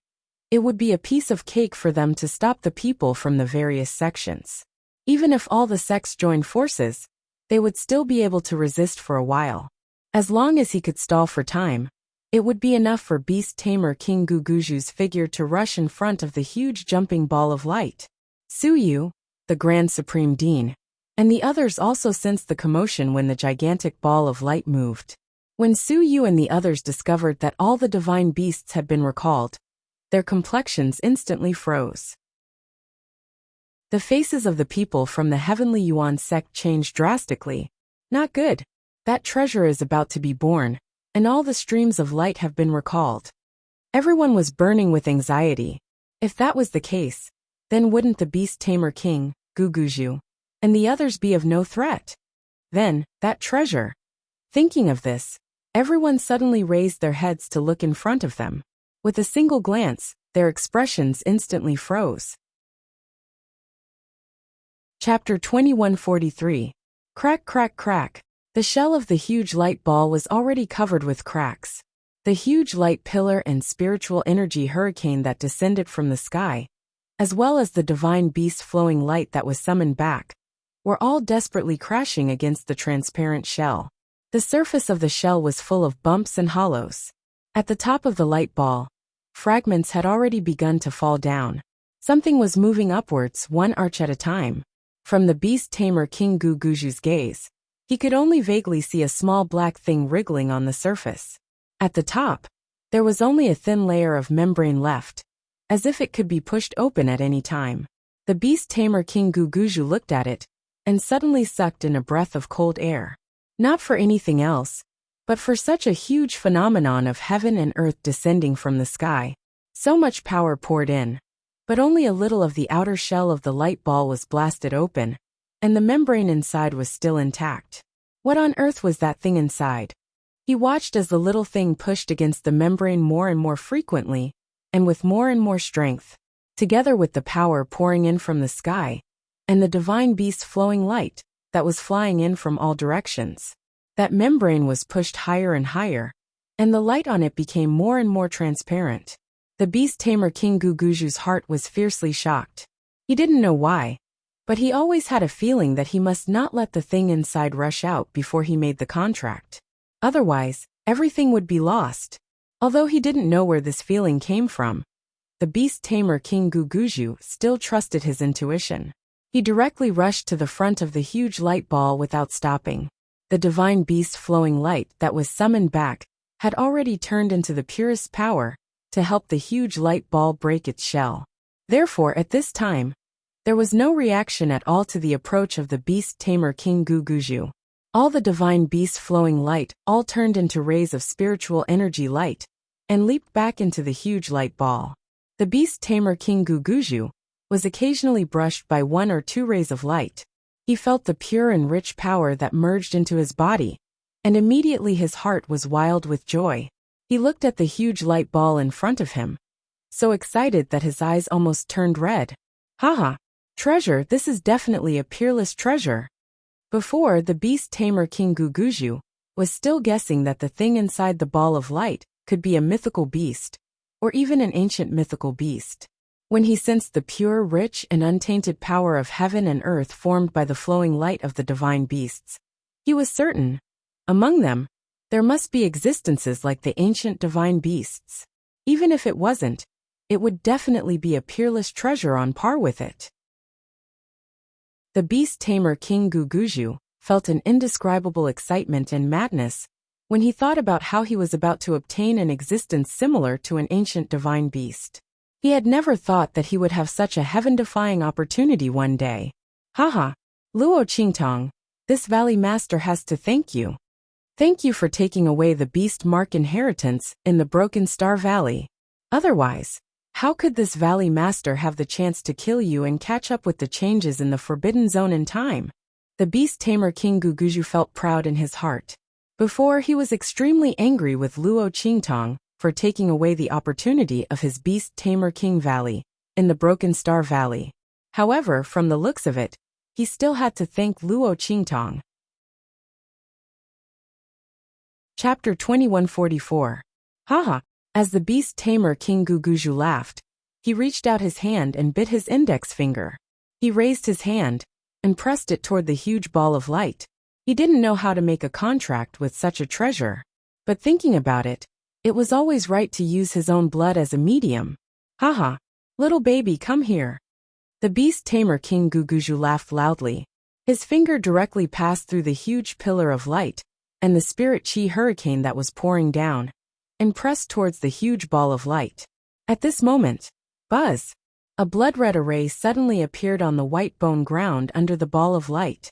it would be a piece of cake for them to stop the people from the various sections. Even if all the sects joined forces, they would still be able to resist for a while. As long as he could stall for time, it would be enough for Beast Tamer King Guguju's figure to rush in front of the huge jumping ball of light. Su Yu, the Grand Supreme Dean, and the others also sensed the commotion when the gigantic ball of light moved. When Su Yu and the others discovered that all the divine beasts had been recalled, their complexions instantly froze. The faces of the people from the Heavenly Yuan sect changed drastically. Not good. That treasure is about to be born, and all the streams of light have been recalled. Everyone was burning with anxiety. If that was the case, then wouldn't the Beast Tamer King, Guguju, and the others be of no threat? Then, that treasure. Thinking of this, everyone suddenly raised their heads to look in front of them. With a single glance, their expressions instantly froze. Chapter 2143. Crack, crack, crack. The shell of the huge light ball was already covered with cracks. The huge light pillar and spiritual energy hurricane that descended from the sky, as well as the divine beast flowing light that was summoned back, were all desperately crashing against the transparent shell. The surface of the shell was full of bumps and hollows. At the top of the light ball, fragments had already begun to fall down. Something was moving upwards, one arch at a time. From the beast tamer King Guguju's gaze, he could only vaguely see a small black thing wriggling on the surface. At the top, there was only a thin layer of membrane left, as if it could be pushed open at any time. The beast tamer King Guguju looked at it, and suddenly sucked in a breath of cold air. Not for anything else, but for such a huge phenomenon of heaven and earth descending from the sky. So much power poured in, but only a little of the outer shell of the light ball was blasted open, and the membrane inside was still intact. What on earth was that thing inside? He watched as the little thing pushed against the membrane more and more frequently, and with more and more strength, together with the power pouring in from the sky, and the divine beast flowing light that was flying in from all directions. That membrane was pushed higher and higher, and the light on it became more and more transparent. The beast tamer King Guguju's heart was fiercely shocked. He didn't know why, but he always had a feeling that he must not let the thing inside rush out before he made the contract. Otherwise, everything would be lost. Although he didn't know where this feeling came from, the beast tamer King Guguju still trusted his intuition. He directly rushed to the front of the huge light ball without stopping. The divine beast flowing light that was summoned back had already turned into the purest power to help the huge light ball break its shell. Therefore, at this time, there was no reaction at all to the approach of the beast tamer King Guguju. All the divine beast flowing light all turned into rays of spiritual energy light and leaped back into the huge light ball. The beast tamer King Guguju was occasionally brushed by one or two rays of light. He felt the pure and rich power that merged into his body, and immediately his heart was wild with joy. He looked at the huge light ball in front of him, so excited that his eyes almost turned red. Haha! Treasure, this is definitely a peerless treasure. Before, the beast tamer King Guguju was still guessing that the thing inside the ball of light could be a mythical beast, or even an ancient mythical beast. When he sensed the pure, rich, and untainted power of heaven and earth formed by the flowing light of the divine beasts, he was certain, among them, there must be existences like the ancient divine beasts. Even if it wasn't, it would definitely be a peerless treasure on par with it. The beast tamer King Guguju felt an indescribable excitement and madness when he thought about how he was about to obtain an existence similar to an ancient divine beast. He had never thought that he would have such a heaven-defying opportunity one day. Haha, Luo Qingtong, this valley master has to thank you. Thank you for taking away the beast mark inheritance in the Broken Star Valley. Otherwise, how could this valley master have the chance to kill you and catch up with the changes in the Forbidden Zone in time? The beast tamer King Guguju felt proud in his heart. Before, he was extremely angry with Luo Qingtong for taking away the opportunity of his beast tamer King Valley in the Broken Star Valley. However, from the looks of it, he still had to thank Luo Qingtong. Chapter 2144. Haha. As the beast tamer King Guguju laughed, he reached out his hand and bit his index finger. He raised his hand and pressed it toward the huge ball of light. He didn't know how to make a contract with such a treasure, but thinking about it, it was always right to use his own blood as a medium. Haha, little baby, come here. The beast tamer King Guguju laughed loudly. His finger directly passed through the huge pillar of light and the spirit chi hurricane that was pouring down, and pressed towards the huge ball of light. At this moment, buzz! A blood-red array suddenly appeared on the white bone ground under the ball of light.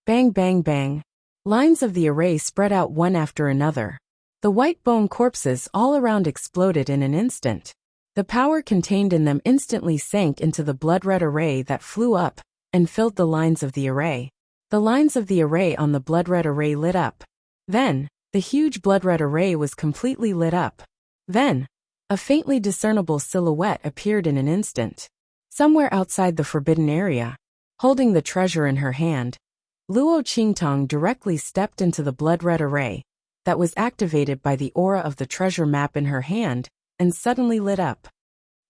Bang bang bang! Lines of the array spread out one after another. The white bone corpses all around exploded in an instant. The power contained in them instantly sank into the blood-red array that flew up and filled the lines of the array. The lines of the array on the blood-red array lit up. Then, the huge blood-red array was completely lit up. Then, a faintly discernible silhouette appeared in an instant. Somewhere outside the forbidden area, holding the treasure in her hand, Luo Qingtong directly stepped into the blood-red array that was activated by the aura of the treasure map in her hand and suddenly lit up.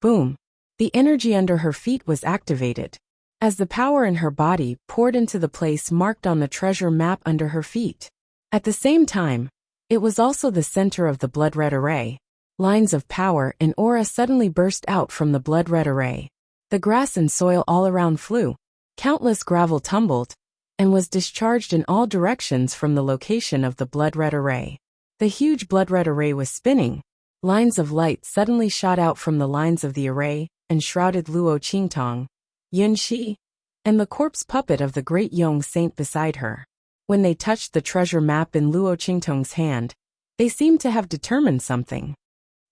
Boom! The energy under her feet was activated, as the power in her body poured into the place marked on the treasure map under her feet. At the same time, it was also the center of the blood-red array. Lines of power and aura suddenly burst out from the blood-red array. The grass and soil all around flew. Countless gravel tumbled and was discharged in all directions from the location of the blood-red array. The huge blood-red array was spinning. Lines of light suddenly shot out from the lines of the array and shrouded Luo Qingtong, Yun Shi, and the corpse puppet of the great Yong saint beside her. When they touched the treasure map in Luo Qingtong's hand, they seemed to have determined something.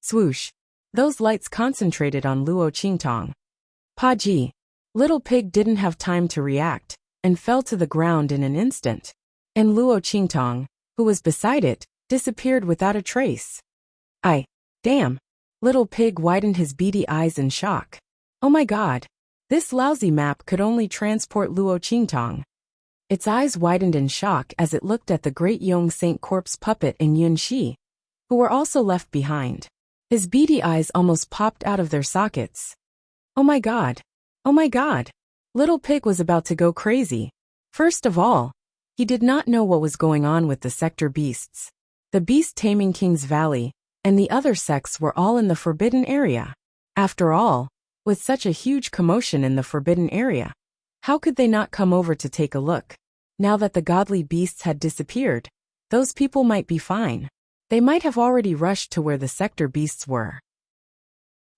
Swoosh! Those lights concentrated on Luo Qingtong. Pa Ji! Little Pig didn't have time to react and fell to the ground in an instant. And Luo Qingtong, who was beside it, disappeared without a trace. Damn! Little Pig widened his beady eyes in shock. Oh my god! This lousy map could only transport Luo Qingtong. Its eyes widened in shock as it looked at the great Yong saint corpse puppet and Yun Shi, who were also left behind. His beady eyes almost popped out of their sockets. Oh my god! Oh my god! Little Pig was about to go crazy. First of all, he did not know what was going on with the sector beasts. The beast taming King's Valley and the other sects were all in the forbidden area. After all, with such a huge commotion in the forbidden area, how could they not come over to take a look? Now that the godly beasts had disappeared, those people might be fine. They might have already rushed to where the sector beasts were.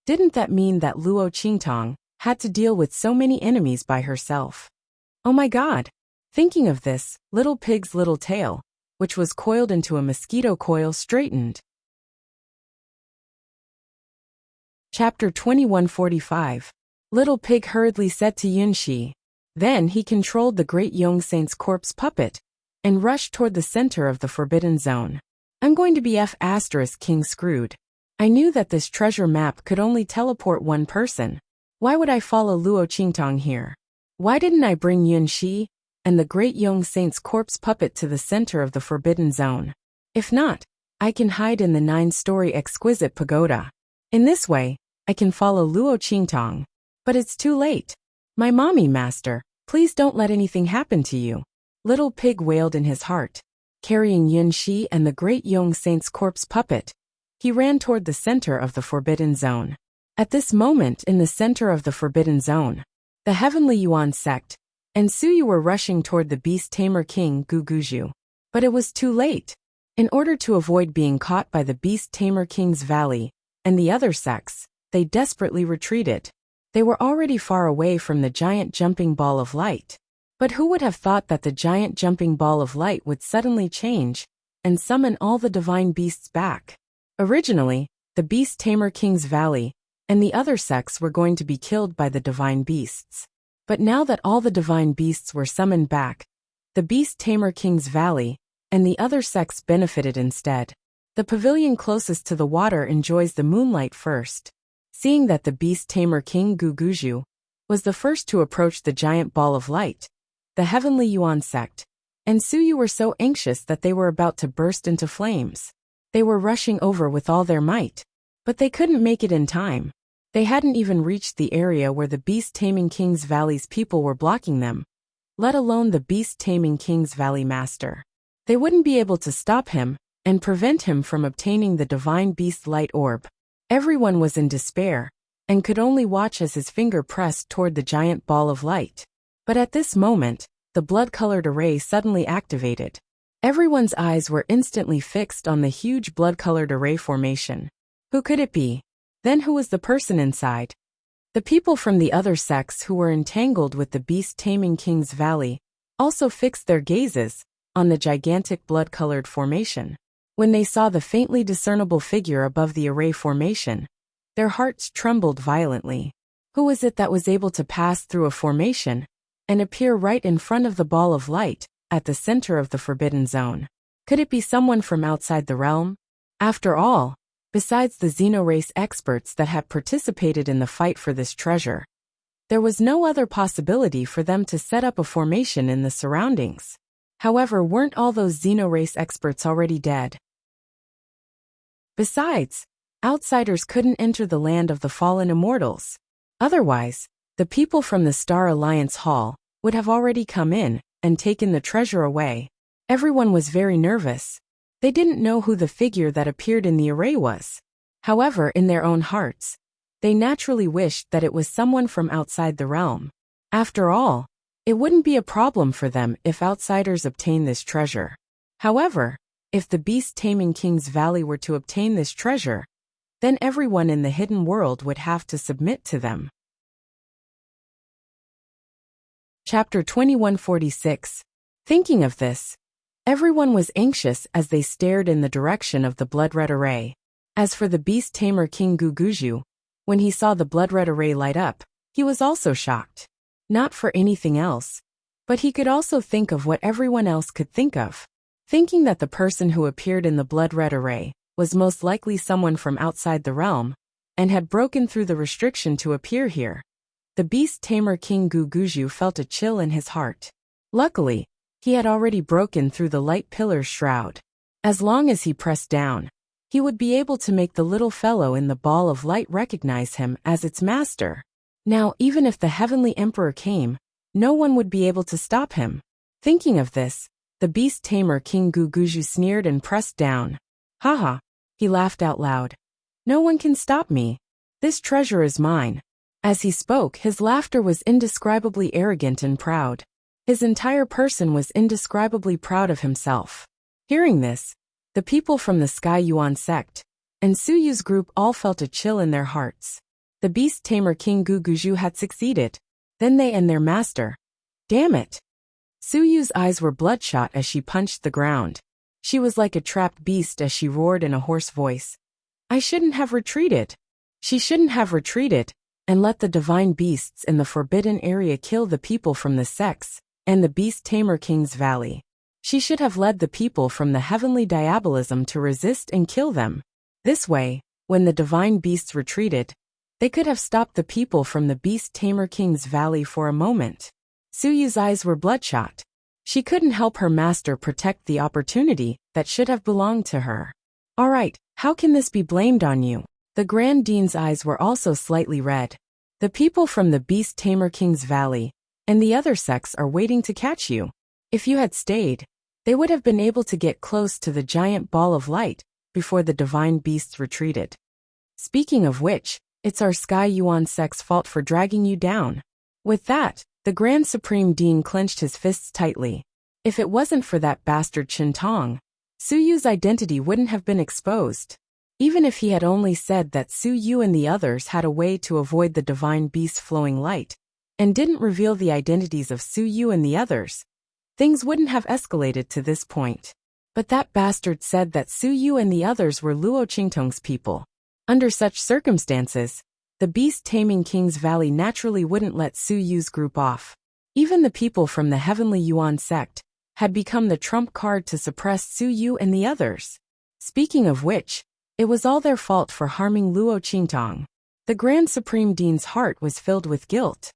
Didn't that mean that Luo Qingtong had to deal with so many enemies by herself? Oh my god! Thinking of this, Little Pig's little tail, which was coiled into a mosquito coil, straightened. Chapter 2145. Little Pig hurriedly said to Yun Shi. Then he controlled the great Yong saint's corpse puppet and rushed toward the center of the forbidden zone. I'm going to be King screwed. I knew that this treasure map could only teleport one person. Why would I follow Luo Qingtong here? Why didn't I bring Yun Shi and the great Yong saint's corpse puppet to the center of the forbidden zone? If not, I can hide in the 9-story exquisite pagoda. In this way, I can follow Luo Qingtong. But it's too late. My mommy master, please don't let anything happen to you. Little Pig wailed in his heart. Carrying Yun Shi and the great Yong saint's corpse puppet, he ran toward the center of the forbidden zone. At this moment in the center of the forbidden zone, the Heavenly Yuan sect and Suyu were rushing toward the beast tamer king Guguju. But it was too late. In order to avoid being caught by the beast tamer King's Valley and the other sects, they desperately retreated. They were already far away from the giant jumping ball of light. But who would have thought that the giant jumping ball of light would suddenly change and summon all the divine beasts back? Originally, the beast tamer King's Valley and the other sects were going to be killed by the divine beasts. But now that all the divine beasts were summoned back, the beast tamer King's Valley and the other sects benefited instead. The pavilion closest to the water enjoys the moonlight first. Seeing that the beast tamer King Guguju was the first to approach the giant ball of light, the Heavenly Yuan sect and Suyu were so anxious that they were about to burst into flames. They were rushing over with all their might, but they couldn't make it in time. They hadn't even reached the area where the beast taming King's Valley's people were blocking them, let alone the beast taming King's Valley master. They wouldn't be able to stop him and prevent him from obtaining the divine beast light orb. Everyone was in despair and could only watch as his finger pressed toward the giant ball of light. But at this moment, the blood-colored array suddenly activated. Everyone's eyes were instantly fixed on the huge blood-colored array formation. Who could it be? Then who was the person inside? The people from the other sects who were entangled with the beast taming King's Valley also fixed their gazes on the gigantic blood-colored formation. When they saw the faintly discernible figure above the array formation, their hearts trembled violently. Who was it that was able to pass through a formation and appear right in front of the ball of light at the center of the forbidden zone? Could it be someone from outside the realm? After all, besides the Xenorace experts that had participated in the fight for this treasure, there was no other possibility for them to set up a formation in the surroundings. However, weren't all those Xenorace experts already dead? Besides, outsiders couldn't enter the land of the fallen immortals. Otherwise, the people from the Star Alliance Hall would have already come in and taken the treasure away. Everyone was very nervous. They didn't know who the figure that appeared in the array was. However, in their own hearts, they naturally wished that it was someone from outside the realm. After all, it wouldn't be a problem for them if outsiders obtain this treasure. However, if the beast-taming King's Valley were to obtain this treasure, then everyone in the hidden world would have to submit to them. Chapter 2146. Thinking of this, everyone was anxious as they stared in the direction of the blood-red array. As for the beast-tamer King Guguju, when he saw the blood-red array light up, he was also shocked. Not for anything else, but he could also think of what everyone else could think of. Thinking that the person who appeared in the blood-red array was most likely someone from outside the realm, and had broken through the restriction to appear here, the beast-tamer King Guguju felt a chill in his heart. Luckily, he had already broken through the light pillar's shroud. As long as he pressed down, he would be able to make the little fellow in the ball of light recognize him as its master. Now, even if the Heavenly Emperor came, no one would be able to stop him. Thinking of this, the beast-tamer King Guguju sneered and pressed down. Haha, he laughed out loud. No one can stop me. This treasure is mine. As he spoke, his laughter was indescribably arrogant and proud. His entire person was indescribably proud of himself. Hearing this, the people from the Sky Yuan sect and Suyu's group all felt a chill in their hearts. The beast-tamer King Guguju had succeeded. Then they and their master. Damn it! Suyu's eyes were bloodshot as she punched the ground. She was like a trapped beast as she roared in a hoarse voice. I shouldn't have retreated. She shouldn't have retreated and let the divine beasts in the forbidden area kill the people from the sects and the beast-tamer King's Valley. She should have led the people from the heavenly diabolism to resist and kill them. This way, when the divine beasts retreated, they could have stopped the people from the beast-tamer King's Valley for a moment. Suyu's eyes were bloodshot. She couldn't help her master protect the opportunity that should have belonged to her. All right, how can this be blamed on you? The Grand Dean's eyes were also slightly red. The people from the beast-tamer King's Valley and the other sects are waiting to catch you. If you had stayed, they would have been able to get close to the giant ball of light before the divine beasts retreated. Speaking of which, it's our Sky Yuan sect's fault for dragging you down. With that, the Grand Supreme Dean clenched his fists tightly. If it wasn't for that bastard Qintong, Suyu's identity wouldn't have been exposed. Even if he had only said that Suyu and the others had a way to avoid the divine beast's flowing light, and didn't reveal the identities of Suyu and the others, things wouldn't have escalated to this point. But that bastard said that Suyu and the others were Luo Qingtong's people. Under such circumstances, the beast-taming King's Valley naturally wouldn't let Suyu's group off. Even the people from the Heavenly Yuan sect had become the trump card to suppress Suyu and the others. Speaking of which, it was all their fault for harming Luo Qingtong. The Grand Supreme Dean's heart was filled with guilt.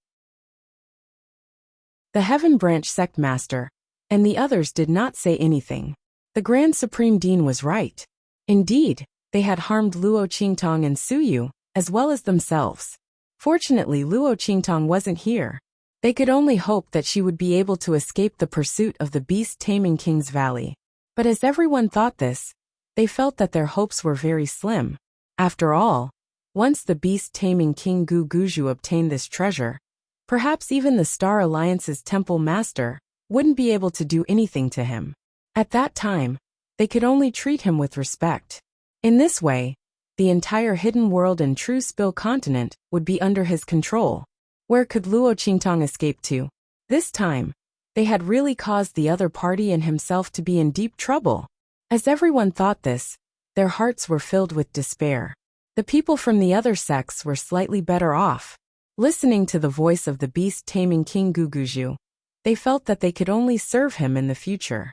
The Heaven Branch sect master and the others did not say anything. The Grand Supreme Dean was right. Indeed, they had harmed Luo Qingtong and Suyu, as well as themselves. Fortunately, Luo Qingtong wasn't here. They could only hope that she would be able to escape the pursuit of the beast-taming King's Valley. But as everyone thought this, they felt that their hopes were very slim. After all, once the beast-taming King Guguju obtained this treasure, perhaps even the Star Alliance's temple master wouldn't be able to do anything to him. At that time, they could only treat him with respect. In this way, the entire hidden world and True Spill continent would be under his control. Where could Luo Qingtong escape to? This time, they had really caused the other party and himself to be in deep trouble. As everyone thought this, their hearts were filled with despair. The people from the other sects were slightly better off. Listening to the voice of the beast-taming King Guguju, they felt that they could only serve him in the future.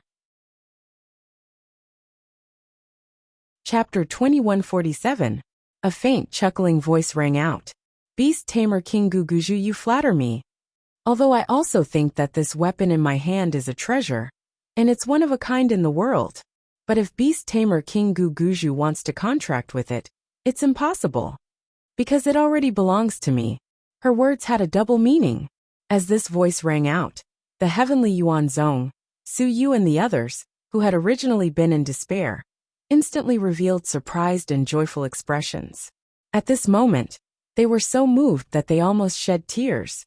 Chapter 2147. A faint chuckling voice rang out. Beast-tamer King Guguju, you flatter me. Although I also think that this weapon in my hand is a treasure, and it's one of a kind in the world. But if beast-tamer King Guguju wants to contract with it, it's impossible. Because it already belongs to me. Her words had a double meaning. As this voice rang out, the Heavenly Yuan Zong, Suyu and the others, who had originally been in despair, instantly revealed surprised and joyful expressions. At this moment, they were so moved that they almost shed tears.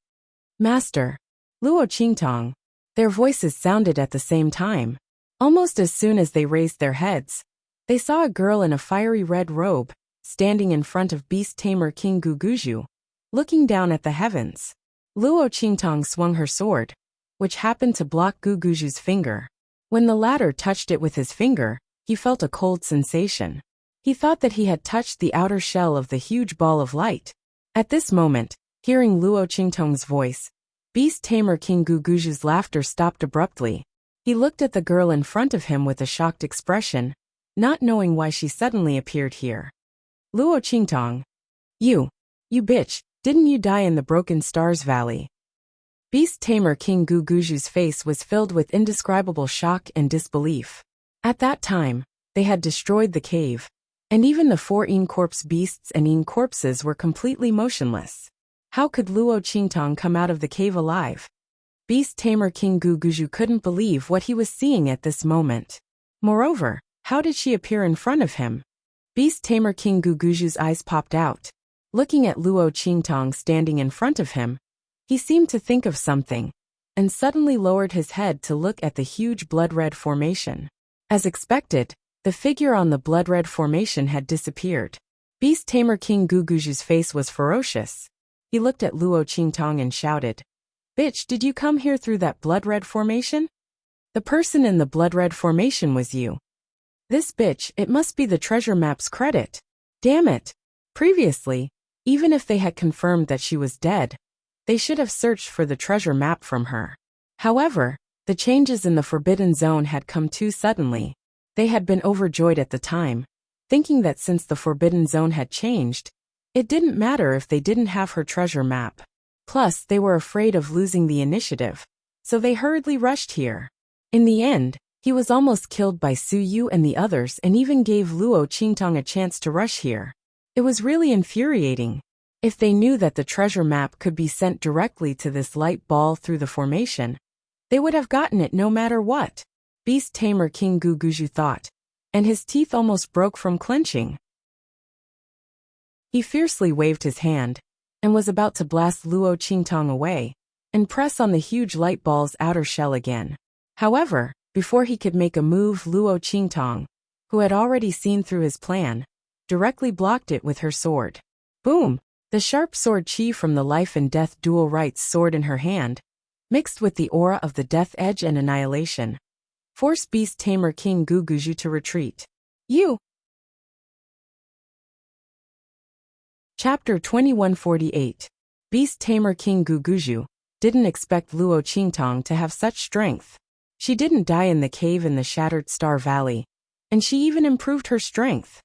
Master, Luo Qingtong, their voices sounded at the same time. Almost as soon as they raised their heads, they saw a girl in a fiery red robe, standing in front of beast tamer King Guguju, looking down at the heavens. Luo Qingtong swung her sword, which happened to block Guguju's finger. When the latter touched it with his finger, he felt a cold sensation. He thought that he had touched the outer shell of the huge ball of light. At this moment, hearing Luo Qingtong's voice, beast tamer King Guguju's laughter stopped abruptly. He looked at the girl in front of him with a shocked expression, not knowing why she suddenly appeared here. Luo Qingtong. You bitch, didn't you die in the Broken Stars Valley? Beast tamer King Guguju's face was filled with indescribable shock and disbelief. At that time, they had destroyed the cave, and even the 4 corpse beasts and corpses were completely motionless. How could Luo Qingtong come out of the cave alive? Beast tamer King Guguju couldn't believe what he was seeing at this moment. Moreover, how did she appear in front of him? Beast tamer King Guguju's eyes popped out. Looking at Luo Qingtong standing in front of him, he seemed to think of something, and suddenly lowered his head to look at the huge blood-red formation. As expected, the figure on the blood-red formation had disappeared. Beast tamer King Guguju's face was ferocious. He looked at Luo Qingtong and shouted, "Bitch, did you come here through that blood-red formation? The person in the blood-red formation was you. This bitch, it must be the treasure map's credit. Damn it." Previously, even if they had confirmed that she was dead, they should have searched for the treasure map from her. However, the changes in the Forbidden Zone had come too suddenly. They had been overjoyed at the time, thinking that since the Forbidden Zone had changed, it didn't matter if they didn't have her treasure map. Plus, they were afraid of losing the initiative, so they hurriedly rushed here. In the end, he was almost killed by Su Yu and the others and even gave Luo Qingtong a chance to rush here. It was really infuriating. If they knew that the treasure map could be sent directly to this light ball through the formation, they would have gotten it no matter what. Beast tamer King Guguju thought, and his teeth almost broke from clenching. He fiercely waved his hand, and was about to blast Luo Qingtong away, and press on the huge light ball's outer shell again. However, before he could make a move, Luo Qingtong, who had already seen through his plan, directly blocked it with her sword. Boom! The sharp sword chi from the life and death dual rights sword in her hand, mixed with the aura of the death edge and annihilation, forced beast tamer King Guguju to retreat. You! Chapter 2148. Beast tamer King Guguju didn't expect Luo Qingtong to have such strength. She didn't die in the cave in the Shattered Star Valley, and she even improved her strength.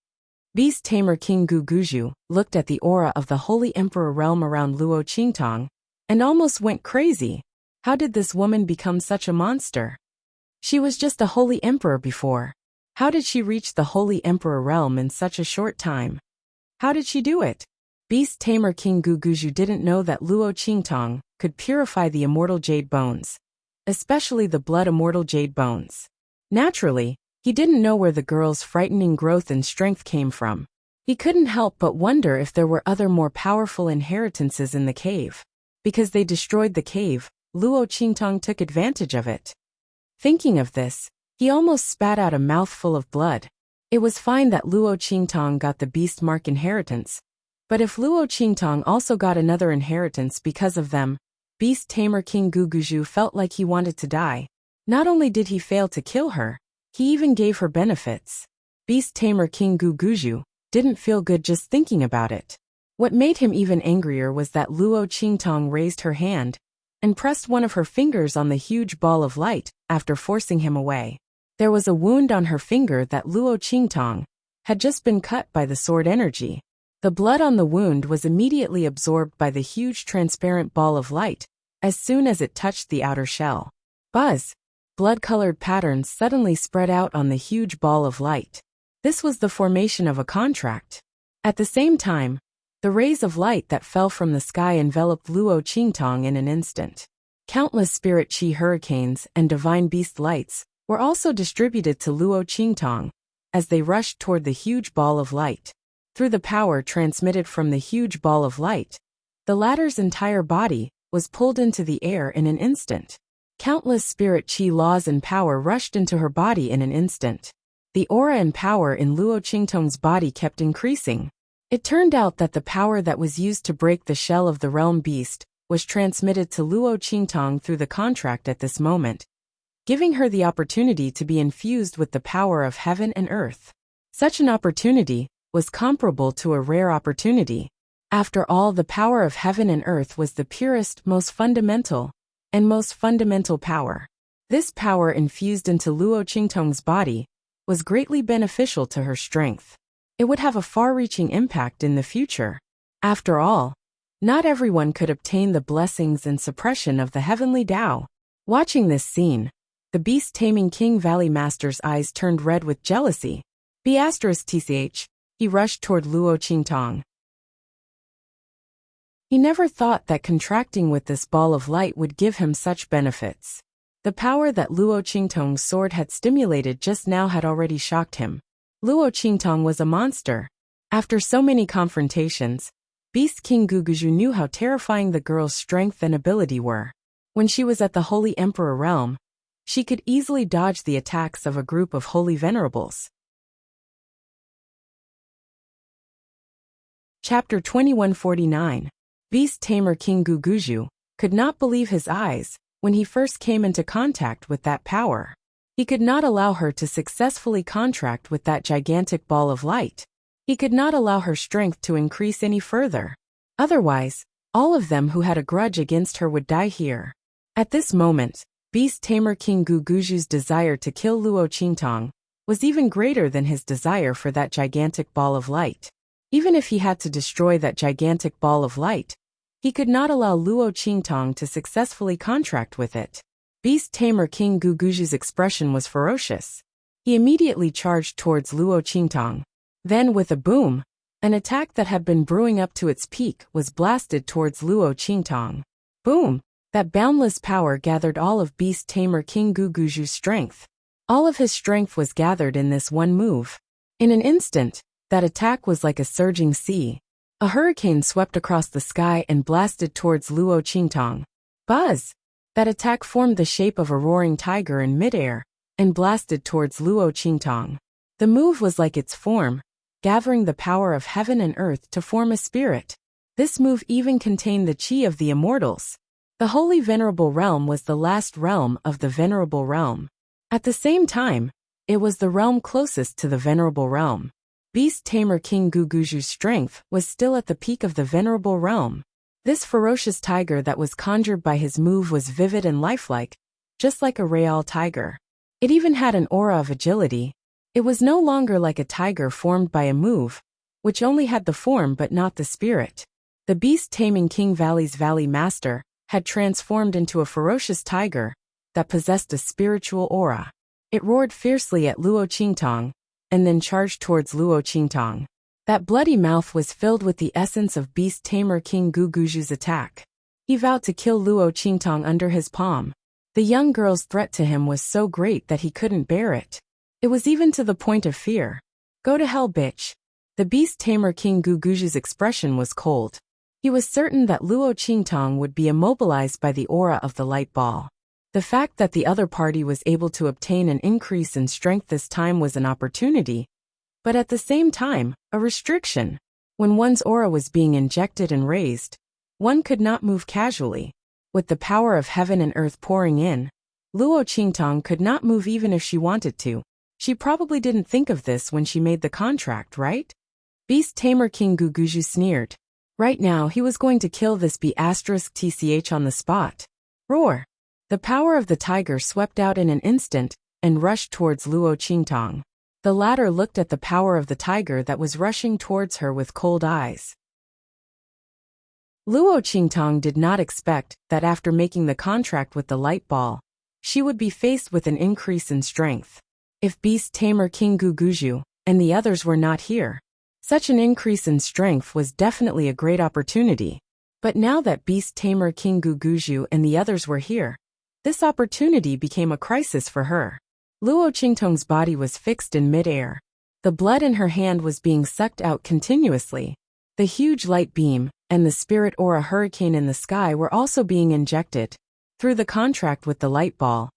Beast tamer King Guguju looked at the aura of the Holy Emperor realm around Luo Qingtong, and almost went crazy. How did this woman become such a monster? She was just a Holy Emperor before. How did she reach the Holy Emperor realm in such a short time? How did she do it? Beast tamer King Guguju didn't know that Luo Qingtong could purify the immortal jade bones, especially the blood immortal jade bones. Naturally, he didn't know where the girl's frightening growth and strength came from. He couldn't help but wonder if there were other more powerful inheritances in the cave. Because they destroyed the cave, Luo Qingtong took advantage of it. Thinking of this, he almost spat out a mouthful of blood. It was fine that Luo Qingtong got the beast mark inheritance, but if Luo Qingtong also got another inheritance because of them, beast tamer King Guguju felt like he wanted to die. Not only did he fail to kill her, he even gave her benefits. Beast tamer King Guguju didn't feel good just thinking about it. What made him even angrier was that Luo Qingtong raised her hand and pressed one of her fingers on the huge ball of light after forcing him away. There was a wound on her finger that Luo Qingtong had just been cut by the sword energy. The blood on the wound was immediately absorbed by the huge transparent ball of light as soon as it touched the outer shell. Buzz! Blood-colored patterns suddenly spread out on the huge ball of light. This was the formation of a contract. At the same time, the rays of light that fell from the sky enveloped Luo Qingtong in an instant. Countless spirit chi hurricanes and divine beast lights were also distributed to Luo Qingtong as they rushed toward the huge ball of light. Through the power transmitted from the huge ball of light, the latter's entire body was pulled into the air in an instant. Countless spirit qi laws and power rushed into her body in an instant. The aura and power in Luo Qingtong's body kept increasing. It turned out that the power that was used to break the shell of the realm beast was transmitted to Luo Qingtong through the contract at this moment, giving her the opportunity to be infused with the power of heaven and earth. Such an opportunity was comparable to a rare opportunity. After all, the power of heaven and earth was the purest, most fundamental power. This power infused into Luo Qingtong's body was greatly beneficial to her strength. It would have a far-reaching impact in the future. After all, not everyone could obtain the blessings and suppression of the heavenly Tao. Watching this scene, the beast-taming King Valley Master's eyes turned red with jealousy. *TCH, he rushed toward Luo Qingtong. He never thought that contracting with this ball of light would give him such benefits. The power that Luo Qingtong's sword had stimulated just now had already shocked him. Luo Qingtong was a monster. After so many confrontations, Beast King Guguju knew how terrifying the girl's strength and ability were. When she was at the Holy Emperor realm, she could easily dodge the attacks of a group of holy venerables. Chapter 2149. Beast Tamer King Guguju could not believe his eyes when he first came into contact with that power. He could not allow her to successfully contract with that gigantic ball of light. He could not allow her strength to increase any further. Otherwise, all of them who had a grudge against her would die here. At this moment, Beast Tamer King Guguju's desire to kill Luo Qingtong was even greater than his desire for that gigantic ball of light. Even if he had to destroy that gigantic ball of light, he could not allow Luo Qingtong to successfully contract with it. Beast Tamer King Guguju's expression was ferocious. He immediately charged towards Luo Qingtong. Then with a boom, an attack that had been brewing up to its peak was blasted towards Luo Qingtong. Boom! That boundless power gathered all of Beast Tamer King Guguju's strength. All of his strength was gathered in this one move. In an instant, that attack was like a surging sea. A hurricane swept across the sky and blasted towards Luo Qingtong. Buzz! That attack formed the shape of a roaring tiger in midair and blasted towards Luo Qingtong. The move was like its form, gathering the power of heaven and earth to form a spirit. This move even contained the chi of the immortals. The Holy Venerable Realm was the last realm of the Venerable Realm. At the same time, it was the realm closest to the Venerable Realm. Beast Tamer King Guguju's strength was still at the peak of the Venerable Realm. This ferocious tiger that was conjured by his move was vivid and lifelike, just like a real tiger. It even had an aura of agility. It was no longer like a tiger formed by a move, which only had the form but not the spirit. The beast-taming King Valley's Valley Master had transformed into a ferocious tiger that possessed a spiritual aura. It roared fiercely at Luo Qingtong, and then charged towards Luo Qingtong. That bloody mouth was filled with the essence of Beast Tamer King Guguju's attack. He vowed to kill Luo Qingtong under his palm. The young girl's threat to him was so great that he couldn't bear it. It was even to the point of fear. Go to hell, bitch. The Beast Tamer King Guguju's expression was cold. He was certain that Luo Qingtong would be immobilized by the aura of the light ball. The fact that the other party was able to obtain an increase in strength this time was an opportunity, but at the same time, a restriction. When one's aura was being injected and raised, one could not move casually. With the power of heaven and earth pouring in, Luo Qingtong could not move even if she wanted to. She probably didn't think of this when she made the contract, right? Beast Tamer King Guguju sneered. Right now he was going to kill this *TCH on the spot. Roar! The power of the tiger swept out in an instant and rushed towards Luo Qingtong. The latter looked at the power of the tiger that was rushing towards her with cold eyes. Luo Qingtong did not expect that after making the contract with the light ball, she would be faced with an increase in strength. If Beast Tamer King Guguju and the others were not here, such an increase in strength was definitely a great opportunity. But now that Beast Tamer King Guguju and the others were here, this opportunity became a crisis for her. Luo Qingtong's body was fixed in midair. The blood in her hand was being sucked out continuously. The huge light beam and the spirit aura hurricane in the sky were also being injected. Through the contract with the light ball,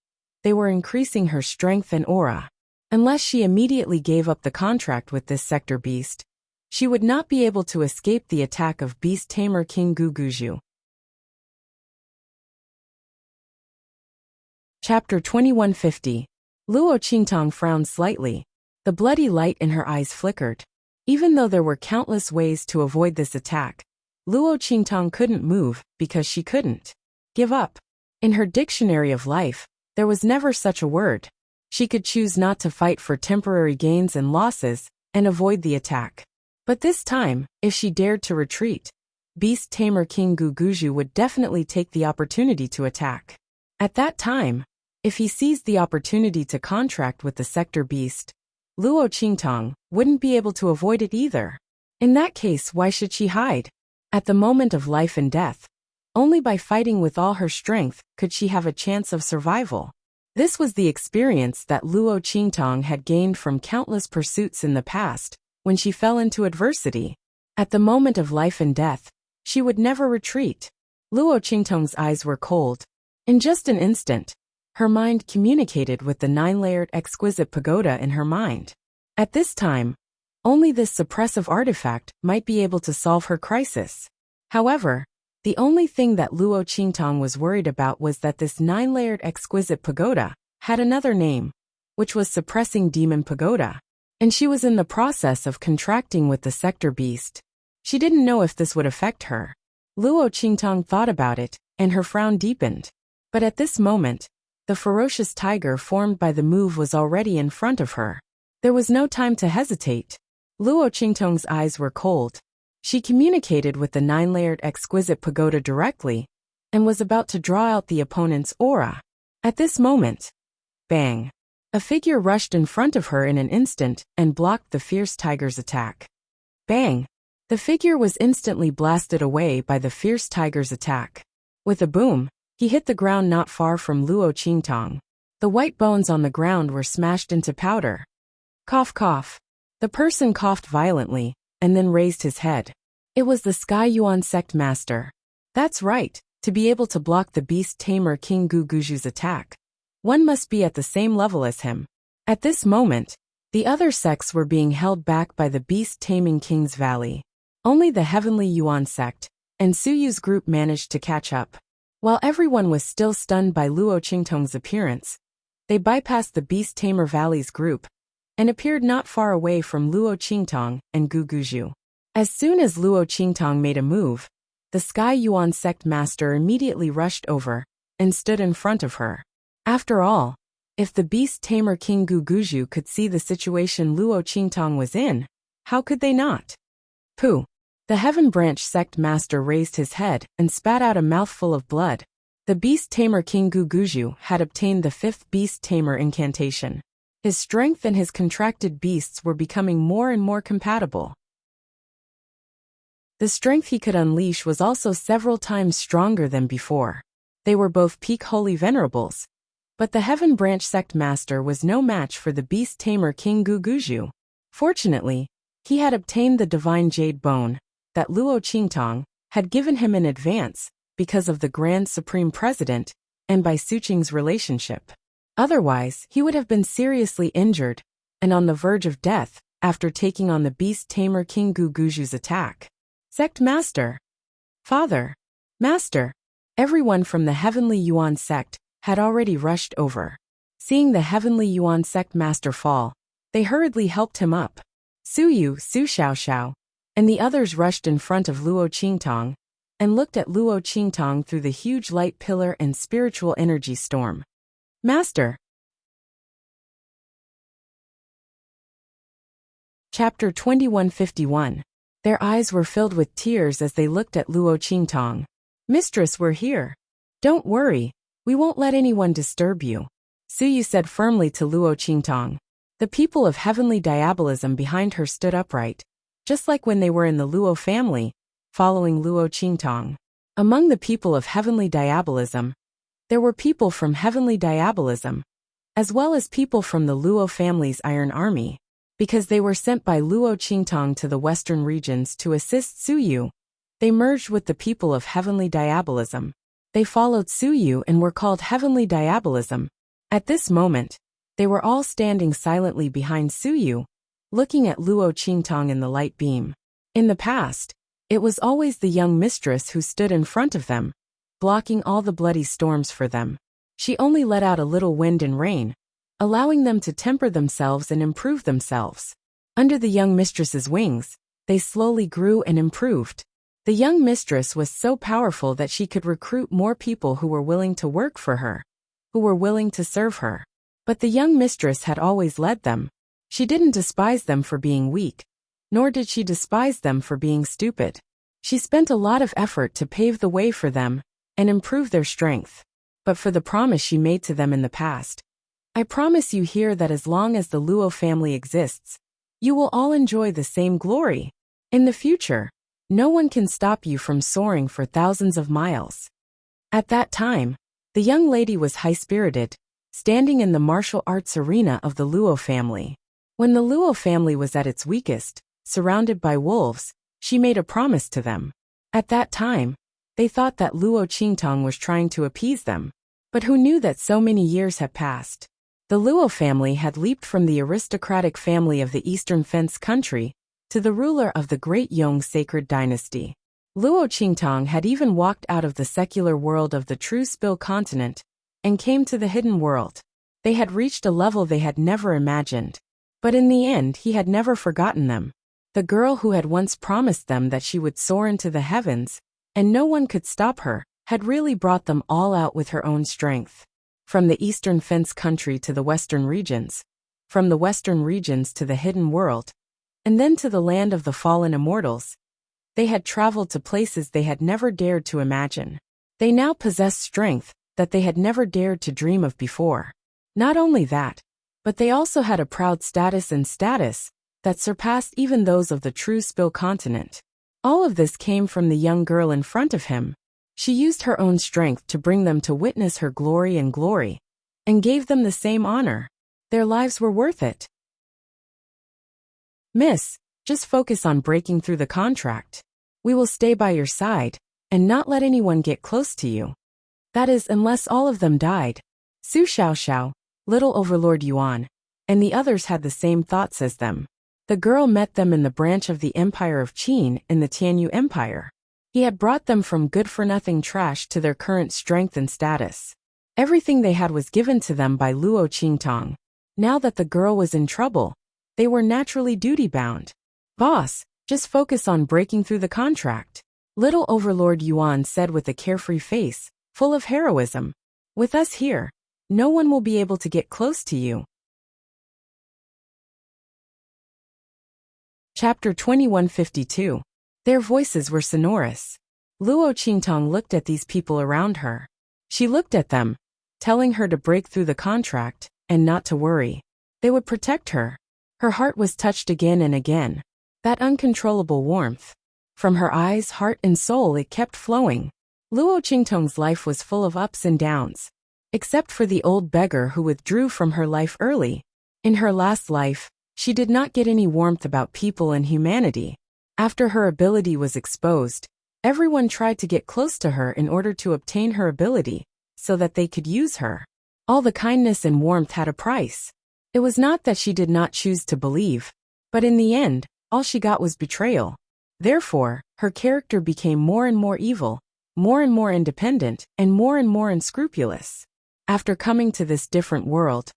they were increasing her strength and aura. Unless she immediately gave up the contract with this sector beast, she would not be able to escape the attack of Beast Tamer King Guguju. Chapter 2150. Luo Qingtong frowned slightly. The bloody light in her eyes flickered. Even though there were countless ways to avoid this attack, Luo Qingtong couldn't move because she couldn't give up. In her dictionary of life, there was never such a word. She could choose not to fight for temporary gains and losses and avoid the attack. But this time, if she dared to retreat, Beast Tamer King Guguju would definitely take the opportunity to attack. At that time, if he seized the opportunity to contract with the sector beast, Luo Qingtong wouldn't be able to avoid it either. In that case, why should she hide? At the moment of life and death, only by fighting with all her strength could she have a chance of survival. This was the experience that Luo Qingtong had gained from countless pursuits in the past, when she fell into adversity. At the moment of life and death, she would never retreat. Luo Qingtong's eyes were cold. In just an instant, her mind communicated with the 9-layered exquisite pagoda in her mind. At this time, only this suppressive artifact might be able to solve her crisis. However, the only thing that Luo Qingtong was worried about was that this 9-layered exquisite pagoda had another name, which was suppressing demon pagoda. And she was in the process of contracting with the sector beast. She didn't know if this would affect her. Luo Qingtong thought about it, and her frown deepened. But at this moment, the ferocious tiger formed by the move was already in front of her. There was no time to hesitate. Luo Qingtong's eyes were cold. She communicated with the 9-layered exquisite pagoda directly, and was about to draw out the opponent's aura. At this moment, bang! A figure rushed in front of her in an instant and blocked the fierce tiger's attack. Bang! The figure was instantly blasted away by the fierce tiger's attack. With a boom, he hit the ground not far from Luo Qingtong. The white bones on the ground were smashed into powder. Cough cough. The person coughed violently, and then raised his head. It was the Sky Yuan sect master. That's right, to be able to block the Beast Tamer King Guguju's attack, one must be at the same level as him. At this moment, the other sects were being held back by the Beast Taming King's Valley. Only the Heavenly Yuan sect and Suyu's group managed to catch up. While everyone was still stunned by Luo Qingtong's appearance, they bypassed the Beast Tamer Valley's group and appeared not far away from Luo Qingtong and Guguju. As soon as Luo Qingtong made a move, the Sky Yuan sect master immediately rushed over and stood in front of her. After all, if the Beast Tamer King Guguju could see the situation Luo Qingtong was in, how could they not? Pooh! The Heaven Branch sect master raised his head and spat out a mouthful of blood. The Beast Tamer King Guguju had obtained the 5th Beast Tamer incantation. His strength and his contracted beasts were becoming more and more compatible. The strength he could unleash was also several times stronger than before. They were both peak holy venerables. But the Heaven Branch sect master was no match for the Beast Tamer King Guguju. Fortunately, he had obtained the divine jade bone that Luo Qingtong had given him in advance because of the Grand Supreme President and Bai Suqing's relationship. Otherwise, he would have been seriously injured and on the verge of death after taking on the Beast Tamer King Guguju's attack. Sect Master! Father! Master! Everyone from the Heavenly Yuan sect had already rushed over. Seeing the Heavenly Yuan sect master fall, they hurriedly helped him up. Suyu, Su Xiaoxiao, and the others rushed in front of Luo Qingtong and looked at Luo Qingtong through the huge light pillar and spiritual energy storm. Master! Chapter 2151. Their eyes were filled with tears as they looked at Luo Qingtong. Mistress, we're here. Don't worry. We won't let anyone disturb you, Suyu said firmly to Luo Qingtong. The people of heavenly diabolism behind her stood upright, just like when they were in the Luo family, following Luo Qingtong. Among the people of heavenly diabolism, there were people from heavenly diabolism, as well as people from the Luo family's Iron Army, because they were sent by Luo Qingtang to the western regions to assist Su Yu. They merged with the people of Heavenly Diabolism. They followed Su Yu and were called Heavenly Diabolism. At this moment, they were all standing silently behind Su Yu, looking at Luo Qingtang in the light beam. In the past, it was always the young mistress who stood in front of them, blocking all the bloody storms for them. She only let out a little wind and rain, allowing them to temper themselves and improve themselves. Under the young mistress's wings, they slowly grew and improved. The young mistress was so powerful that she could recruit more people who were willing to work for her, who were willing to serve her. But the young mistress had always led them. She didn't despise them for being weak, nor did she despise them for being stupid. She spent a lot of effort to pave the way for them and improve their strength. But for the promise she made to them in the past, I promise you here that as long as the Luo family exists, you will all enjoy the same glory. In the future, no one can stop you from soaring for thousands of miles. At that time, the young lady was high-spirited, standing in the martial arts arena of the Luo family. When the Luo family was at its weakest, surrounded by wolves, she made a promise to them. At that time, they thought that Luo Qingtang was trying to appease them. But who knew that so many years had passed? The Luo family had leaped from the aristocratic family of the Eastern Fence country to the ruler of the Great Yong sacred dynasty. Luo Qingtang had even walked out of the secular world of the true Spill continent and came to the hidden world. They had reached a level they had never imagined. But in the end, he had never forgotten them. The girl who had once promised them that she would soar into the heavens, and no one could stop her, had really brought them all out with her own strength. From the Eastern Fence country to the Western regions, from the Western regions to the hidden world, and then to the land of the fallen immortals, they had traveled to places they had never dared to imagine. They now possessed strength that they had never dared to dream of before. Not only that, but they also had a proud status that surpassed even those of the true Spill continent. All of this came from the young girl in front of him. She used her own strength to bring them to witness her glory, and gave them the same honor. Their lives were worth it. Miss, just focus on breaking through the contract. We will stay by your side, and not let anyone get close to you. That is, unless all of them died. Su Xiaoxiao, Little Overlord Yuan, and the others had the same thoughts as them. The girl met them in the branch of the Empire of Qin in the Tianyu Empire. He had brought them from good-for-nothing trash to their current strength and status. Everything they had was given to them by Luo Qingtang. Now that the girl was in trouble, they were naturally duty-bound. Boss, just focus on breaking through the contract. Little Overlord Yuan said with a carefree face, full of heroism. With us here, no one will be able to get close to you. Chapter 2152. Their voices were sonorous. Luo Qingtang looked at these people around her. She looked at them, telling her to break through the contract, and not to worry. They would protect her. Her heart was touched again and again. That uncontrollable warmth. From her eyes, heart, and soul it kept flowing. Luo Qingtang's life was full of ups and downs. Except for the old beggar who withdrew from her life early. In her last life, she did not get any warmth about people and humanity. After her ability was exposed, everyone tried to get close to her in order to obtain her ability, so that they could use her. All the kindness and warmth had a price. It was not that she did not choose to believe, but in the end, all she got was betrayal. Therefore, her character became more and more evil, more and more independent, and more unscrupulous. After coming to this different world,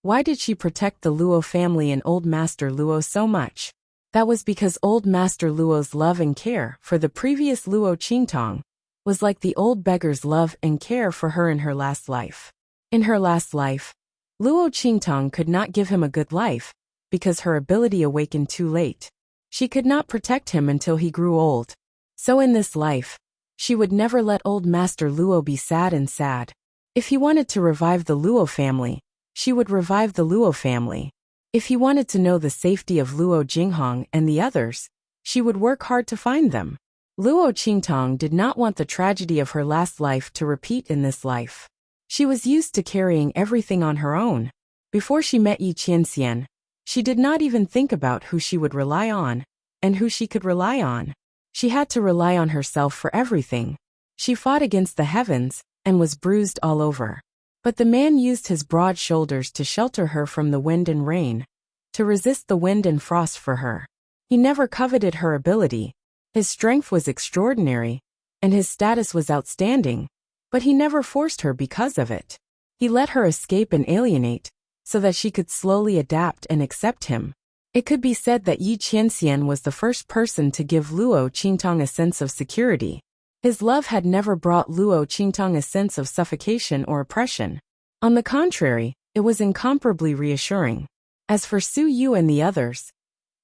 why did she protect the Luo family and Old Master Luo so much? That was because Old Master Luo's love and care for the previous Luo Qingtang was like the old beggar's love and care for her in her last life. In her last life, Luo Qingtang could not give him a good life because her ability awakened too late. She could not protect him until he grew old. So in this life, she would never let Old Master Luo be sad. If he wanted to revive the Luo family, she would revive the Luo family. If he wanted to know the safety of Luo Jinghong and the others, she would work hard to find them. Luo Qingtang did not want the tragedy of her last life to repeat in this life. She was used to carrying everything on her own. Before she met Yi Qianxian, she did not even think about who she would rely on, and who she could rely on. She had to rely on herself for everything. She fought against the heavens, and was bruised all over. But the man used his broad shoulders to shelter her from the wind and rain, to resist the wind and frost for her. He never coveted her ability. His strength was extraordinary, and his status was outstanding, but he never forced her because of it. He let her escape and alienate, so that she could slowly adapt and accept him. It could be said that Yi Qianxian was the first person to give Luo Qingtang a sense of security. His love had never brought Luo Qingtang a sense of suffocation or oppression. On the contrary, it was incomparably reassuring. As for Su Yu and the others,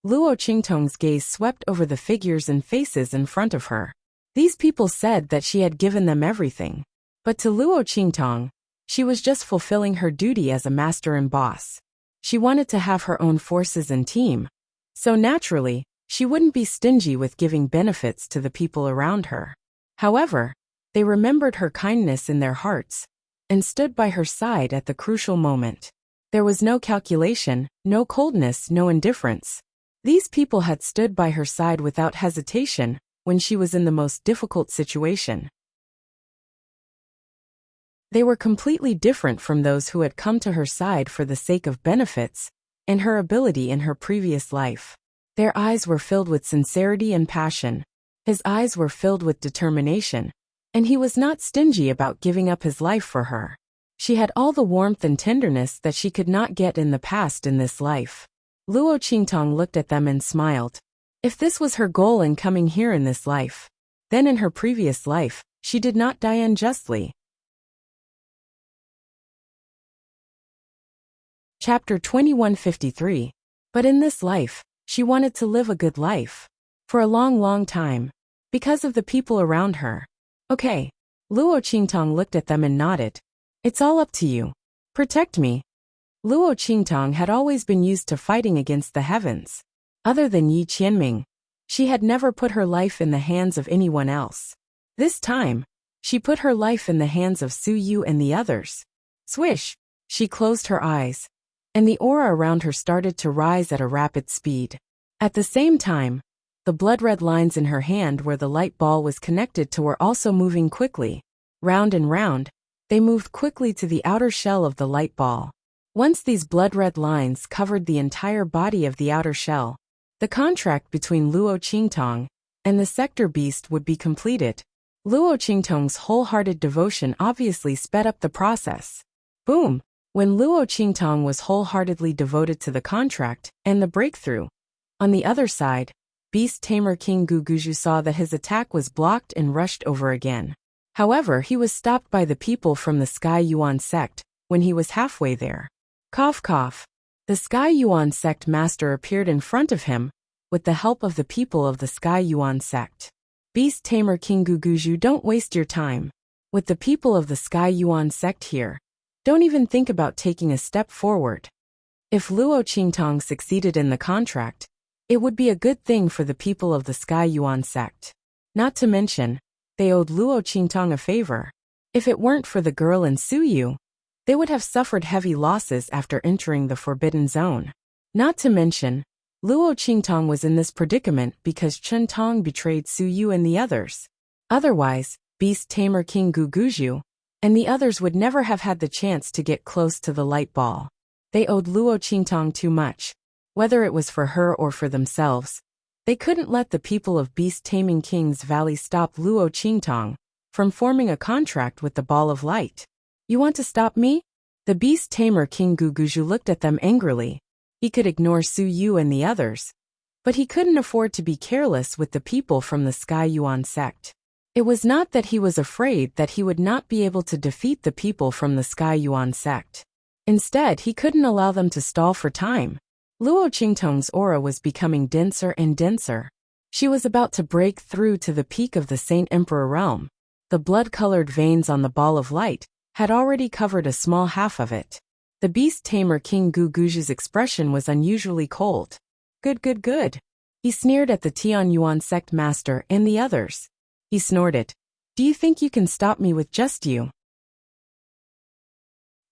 Luo Qingtang's gaze swept over the figures and faces in front of her. These people said that she had given them everything. But to Luo Qingtang, she was just fulfilling her duty as a master and boss. She wanted to have her own forces and team. So naturally, she wouldn't be stingy with giving benefits to the people around her. However, they remembered her kindness in their hearts, and stood by her side at the crucial moment. There was no calculation, no coldness, no indifference. These people had stood by her side without hesitation when she was in the most difficult situation. They were completely different from those who had come to her side for the sake of benefits and her ability in her previous life. Their eyes were filled with sincerity and passion. His eyes were filled with determination, and he was not stingy about giving up his life for her. She had all the warmth and tenderness that she could not get in the past in this life. Luo Qingtang looked at them and smiled. If this was her goal in coming here in this life, then in her previous life, she did not die unjustly. Chapter 2153. But in this life, she wanted to live a good life. For a long time. Because of the people around her. Okay. Luo Qingtang looked at them and nodded. It's all up to you. Protect me. Luo Qingtang had always been used to fighting against the heavens. Other than Yi Qianming, she had never put her life in the hands of anyone else. This time, she put her life in the hands of Su Yu and the others. Swish! She closed her eyes, and the aura around her started to rise at a rapid speed. At the same time, the blood-red lines in her hand where the light ball was connected to were also moving quickly. Round and round, they moved quickly to the outer shell of the light ball. Once these blood-red lines covered the entire body of the outer shell, the contract between Luo Qingtang and the sector beast would be completed. Luo Qingtang's wholehearted devotion obviously sped up the process. Boom! When Luo Qingtang was wholeheartedly devoted to the contract and the breakthrough. On the other side, Beast Tamer King Guguju saw that his attack was blocked and rushed over again. However, he was stopped by the people from the Sky Yuan sect when he was halfway there. Cough cough. The Sky Yuan sect master appeared in front of him with the help of the people of the Sky Yuan sect. Beast Tamer King Guguju, don't waste your time. With the people of the Sky Yuan sect here, don't even think about taking a step forward. If Luo Qingtang succeeded in the contract, it would be a good thing for the people of the Sky Yuan sect. Not to mention, they owed Luo Qingtang a favor. If it weren't for the girl and Su Yu, they would have suffered heavy losses after entering the Forbidden Zone. Not to mention, Luo Qingtang was in this predicament because Chen Tong betrayed Su Yu and the others. Otherwise, Beast Tamer King Guguju and the others would never have had the chance to get close to the light ball. They owed Luo Qingtang too much. Whether it was for her or for themselves, they couldn't let the people of Beast Taming King's Valley stop Luo Qingtang from forming a contract with the Ball of Light. You want to stop me? The Beast Tamer King Guguju looked at them angrily. He could ignore Su Yu and the others, but he couldn't afford to be careless with the people from the Sky Yuan sect. It was not that he was afraid that he would not be able to defeat the people from the Sky Yuan sect. Instead, he couldn't allow them to stall for time. Luo Qingtang's aura was becoming denser and denser. She was about to break through to the peak of the Saint Emperor realm. The blood-colored veins on the Ball of Light had already covered a small half of it. The Beast Tamer King Guguju's expression was unusually cold. Good. He sneered at the Tian Yuan sect master and the others. He snorted. Do you think you can stop me with just you?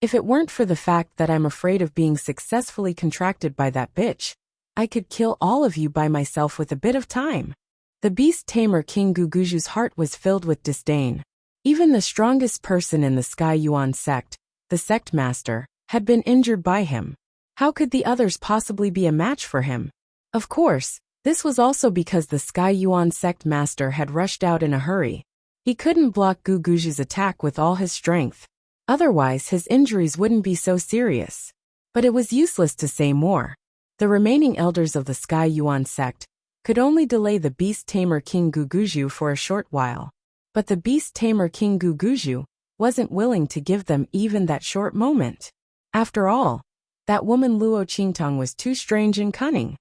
If it weren't for the fact that I'm afraid of being successfully contracted by that bitch, I could kill all of you by myself with a bit of time. The beast tamer King Guguju's heart was filled with disdain. Even the strongest person in the Sky Yuan sect, the sect master, had been injured by him. How could the others possibly be a match for him? Of course, this was also because the Sky Yuan sect master had rushed out in a hurry. He couldn't block Guguju's attack with all his strength. Otherwise, his injuries wouldn't be so serious. But it was useless to say more. The remaining elders of the Sky Yuan sect could only delay the beast tamer King Guguju for a short while. But the beast tamer King Guguju wasn't willing to give them even that short moment. After all, that woman Luo Qingtang was too strange and cunning.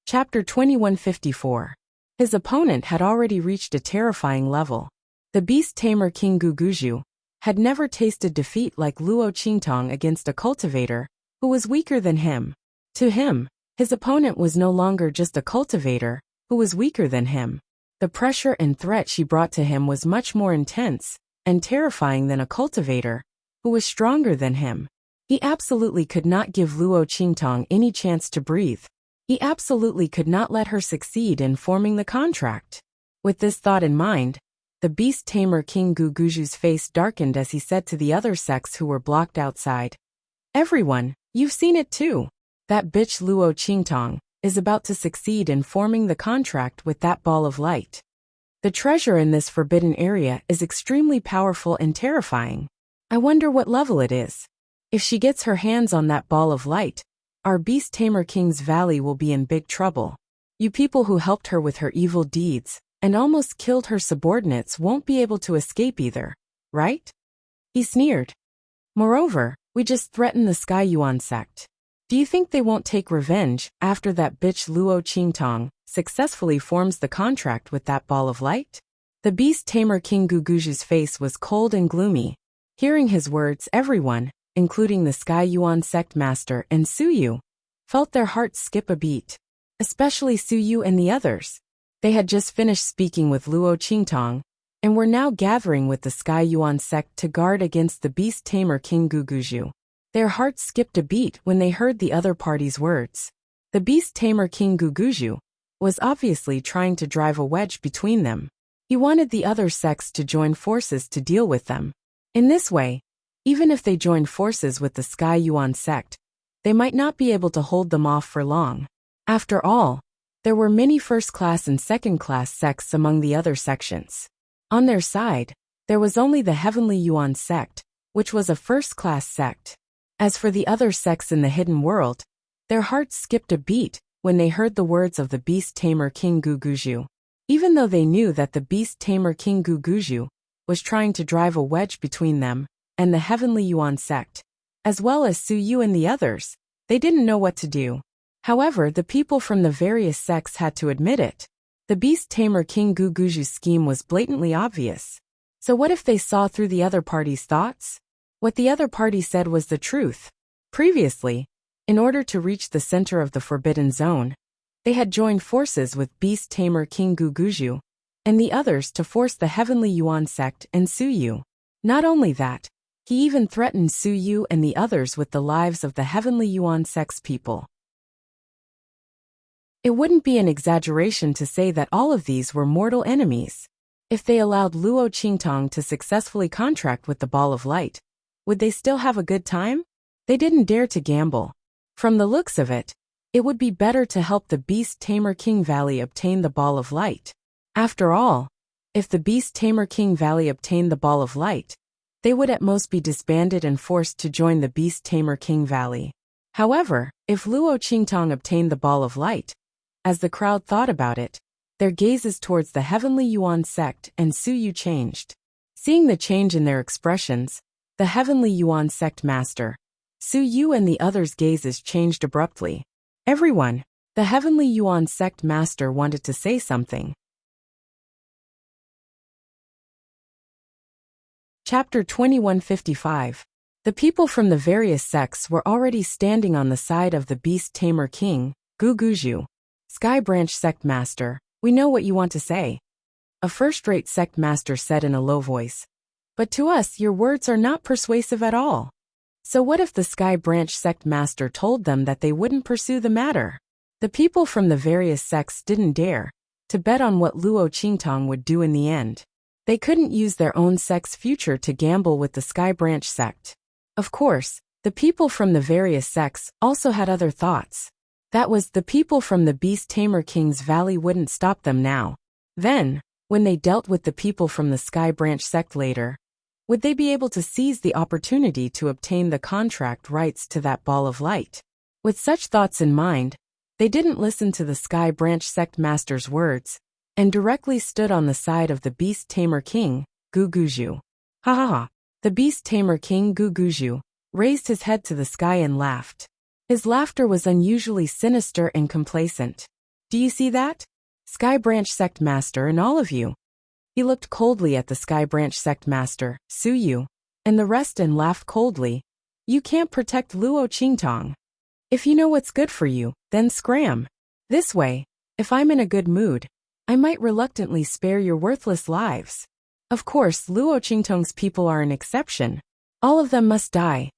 Chapter 2154. His opponent had already reached a terrifying level. The beast tamer King Guguju had never tasted defeat like Luo Qingtang against a cultivator who was weaker than him. To him, his opponent was no longer just a cultivator who was weaker than him. The pressure and threat she brought to him was much more intense and terrifying than a cultivator who was stronger than him. He absolutely could not give Luo Qingtang any chance to breathe. He absolutely could not let her succeed in forming the contract. With this thought in mind, the beast tamer King Guguju's face darkened as he said to the other sects who were blocked outside, "Everyone, you've seen it too. That bitch Luo Qingtang is about to succeed in forming the contract with that ball of light. The treasure in this forbidden area is extremely powerful and terrifying. I wonder what level it is. If she gets her hands on that ball of light, our beast tamer King's Valley will be in big trouble. You people who helped her with her evil deeds and almost killed her subordinates won't be able to escape either, right?" He sneered. "Moreover, we just threatened the Sky Yuan sect. Do you think they won't take revenge after that bitch Luo Qingtang successfully forms the contract with that ball of light?" The beast tamer King Guguju's face was cold and gloomy. Hearing his words, everyone, including the Sky Yuan sect master and Suyu, felt their hearts skip a beat. Especially Suyu and the others. They had just finished speaking with Luo Qingtang, and were now gathering with the Sky Yuan sect to guard against the beast tamer King Guguju. Their hearts skipped a beat when they heard the other party's words. The beast tamer King Guguju was obviously trying to drive a wedge between them. He wanted the other sects to join forces to deal with them. In this way, even if they joined forces with the Sky Yuan sect, they might not be able to hold them off for long. After all, there were many first-class and second-class sects among the other sections. On their side, there was only the Heavenly Yuan sect, which was a first-class sect. As for the other sects in the hidden world, their hearts skipped a beat when they heard the words of the beast tamer King Guguju. Even though they knew that the beast tamer King Guguju was trying to drive a wedge between them and the Heavenly Yuan sect, as well as Suyu and the others, they didn't know what to do. However, the people from the various sects had to admit it. The beast tamer King Guguju's scheme was blatantly obvious. So what if they saw through the other party's thoughts? What the other party said was the truth. Previously, in order to reach the center of the Forbidden Zone, they had joined forces with beast tamer King Guguju and the others to force the Heavenly Yuan sect and Suyu. Not only that, he even threatened Suyu and the others with the lives of the Heavenly Yuan sect's people. It wouldn't be an exaggeration to say that all of these were mortal enemies. If they allowed Luo Qingtang to successfully contract with the Ball of Light, would they still have a good time? They didn't dare to gamble. From the looks of it, it would be better to help the Beast Tamer King Valley obtain the Ball of Light. After all, if the Beast Tamer King Valley obtained the Ball of Light, they would at most be disbanded and forced to join the Beast Tamer King Valley. However, if Luo Qingtang obtained the Ball of Light, as the crowd thought about it, their gazes towards the Heavenly Yuan sect and Suyu changed. Seeing the change in their expressions, the Heavenly Yuan sect master, Suyu and the others' gazes changed abruptly. Everyone, the Heavenly Yuan sect master wanted to say something. Chapter 2155. The people from the various sects were already standing on the side of the Beast Tamer King, Guguju. Sky Branch Sect Master, we know what you want to say. a first-rate sect master said in a low voice. But to us, your words are not persuasive at all. So what if the Sky Branch sect master told them that they wouldn't pursue the matter? The people from the various sects didn't dare to bet on what Luo Qingtang would do in the end. They couldn't use their own sect's future to gamble with the Sky Branch sect. Of course, the people from the various sects also had other thoughts. That was, the people from the Beast Tamer King's Valley wouldn't stop them now. Then, when they dealt with the people from the Sky Branch sect later, would they be able to seize the opportunity to obtain the contract rights to that ball of light? With such thoughts in mind, they didn't listen to the Sky Branch sect master's words, and directly stood on the side of the Beast Tamer King, Guguju. Ha ha ha. The Beast Tamer King Guguju raised his head to the sky and laughed. His laughter was unusually sinister and complacent. Do you see that? Sky Branch sect master and all of you. He looked coldly at the Sky Branch sect master, Su Yu, and the rest and laughed coldly. You can't protect Luo Qingtang. If you know what's good for you, then scram. This way, if I'm in a good mood, I might reluctantly spare your worthless lives. Of course, Luo Qingtang's people are an exception. All of them must die.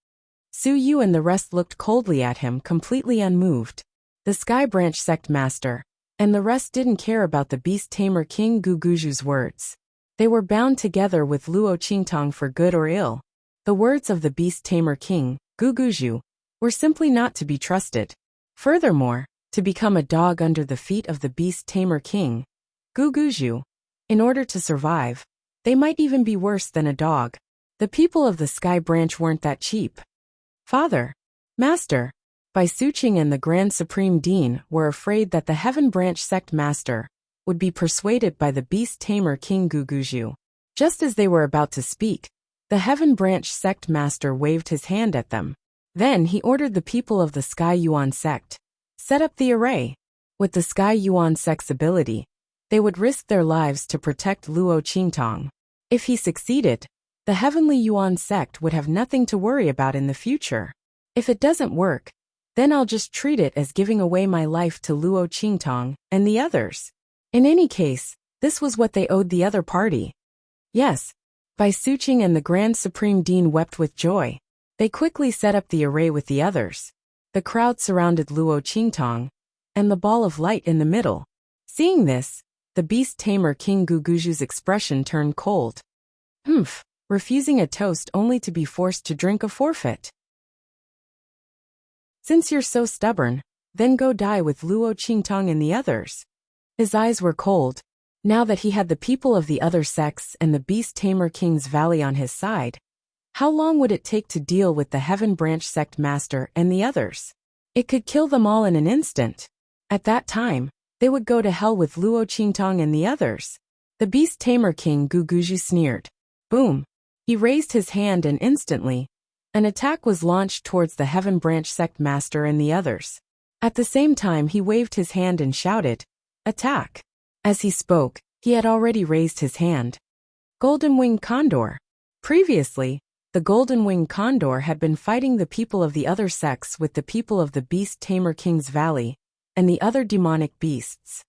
Su Yu and the rest looked coldly at him, completely unmoved. The Sky Branch sect master and the rest didn't care about the Beast Tamer King Guguju's words. They were bound together with Luo Qingtang for good or ill. The words of the Beast Tamer King, Guguju, were simply not to be trusted. Furthermore, to become a dog under the feet of the Beast Tamer King, Guguju, in order to survive, they might even be worse than a dog. The people of the Sky Branch weren't that cheap. Father, Master, Bai Suqing and the Grand Supreme Dean were afraid that the Heaven Branch sect master would be persuaded by the Beast Tamer King Guguju. Just as they were about to speak, the Heaven Branch sect master waved his hand at them. Then he ordered the people of the Sky Yuan sect, set up the array. With the Sky Yuan sect's ability, they would risk their lives to protect Luo Qingtang. If he succeeded, the Heavenly Yuan sect would have nothing to worry about in the future. If it doesn't work, then I'll just treat it as giving away my life to Luo Qingtang and the others. In any case, this was what they owed the other party. Yes, Bai Suqing and the Grand Supreme Dean wept with joy. They quickly set up the array with the others. The crowd surrounded Luo Qingtang, and the ball of light in the middle. Seeing this, the Beast Tamer King Guguju's expression turned cold. Refusing a toast only to be forced to drink a forfeit. Since you're so stubborn, then go die with Luo Qingtang and the others. His eyes were cold, now that he had the people of the other sects and the Beast Tamer King's Valley on his side. How long would it take to deal with the Heaven Branch sect master and the others? It could kill them all in an instant. At that time, they would go to hell with Luo Qingtang and the others. The Beast Tamer King Guguju sneered. Boom! He raised his hand and instantly, an attack was launched towards the Heaven Branch sect master and the others. At the same time he waved his hand and shouted, Attack! As he spoke, he had already raised his hand. Golden-winged Condor. Previously, the Golden-winged Condor had been fighting the people of the other sects with the people of the Beast Tamer King's Valley and the other demonic beasts.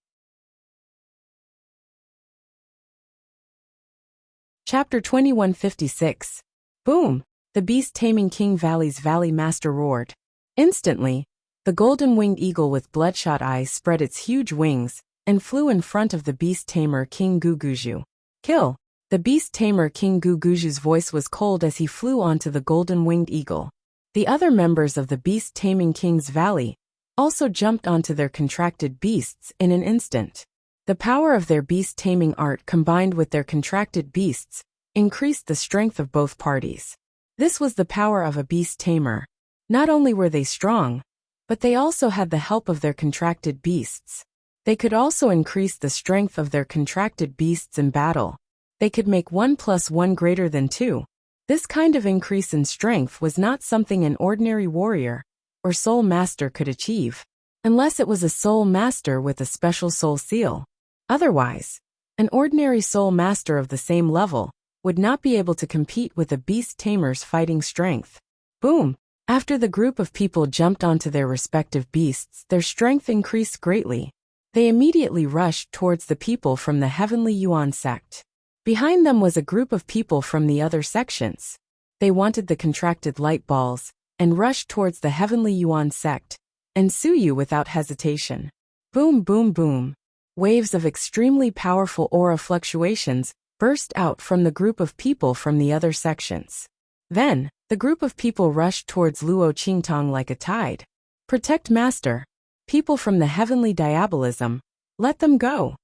Chapter 2156. Boom! The Beast Taming King Valley's Valley Master roared. Instantly, the golden-winged eagle with bloodshot eyes spread its huge wings and flew in front of the Beast Tamer King Guguju. Kill! The Beast Tamer King Guguju's voice was cold as he flew onto the golden-winged eagle. The other members of the Beast Taming King's Valley also jumped onto their contracted beasts in an instant. The power of their beast-taming art combined with their contracted beasts increased the strength of both parties. This was the power of a beast-tamer. Not only were they strong, but they also had the help of their contracted beasts. They could also increase the strength of their contracted beasts in battle. They could make 1 + 1 greater than 2. This kind of increase in strength was not something an ordinary warrior or soul master could achieve, unless it was a soul master with a special soul seal. Otherwise, an ordinary soul master of the same level would not be able to compete with a beast tamer's fighting strength. Boom! After the group of people jumped onto their respective beasts, their strength increased greatly. They immediately rushed towards the people from the Heavenly Yuan sect. Behind them was a group of people from the other sections. They wanted the contracted light balls, and rushed towards the Heavenly Yuan sect, and Suyu without hesitation. Boom, boom, boom. Waves of extremely powerful aura fluctuations burst out from the group of people from the other sections. Then, the group of people rushed towards Luo Qingtong like a tide. Protect Master. People from the Heavenly Diabolism, let them go.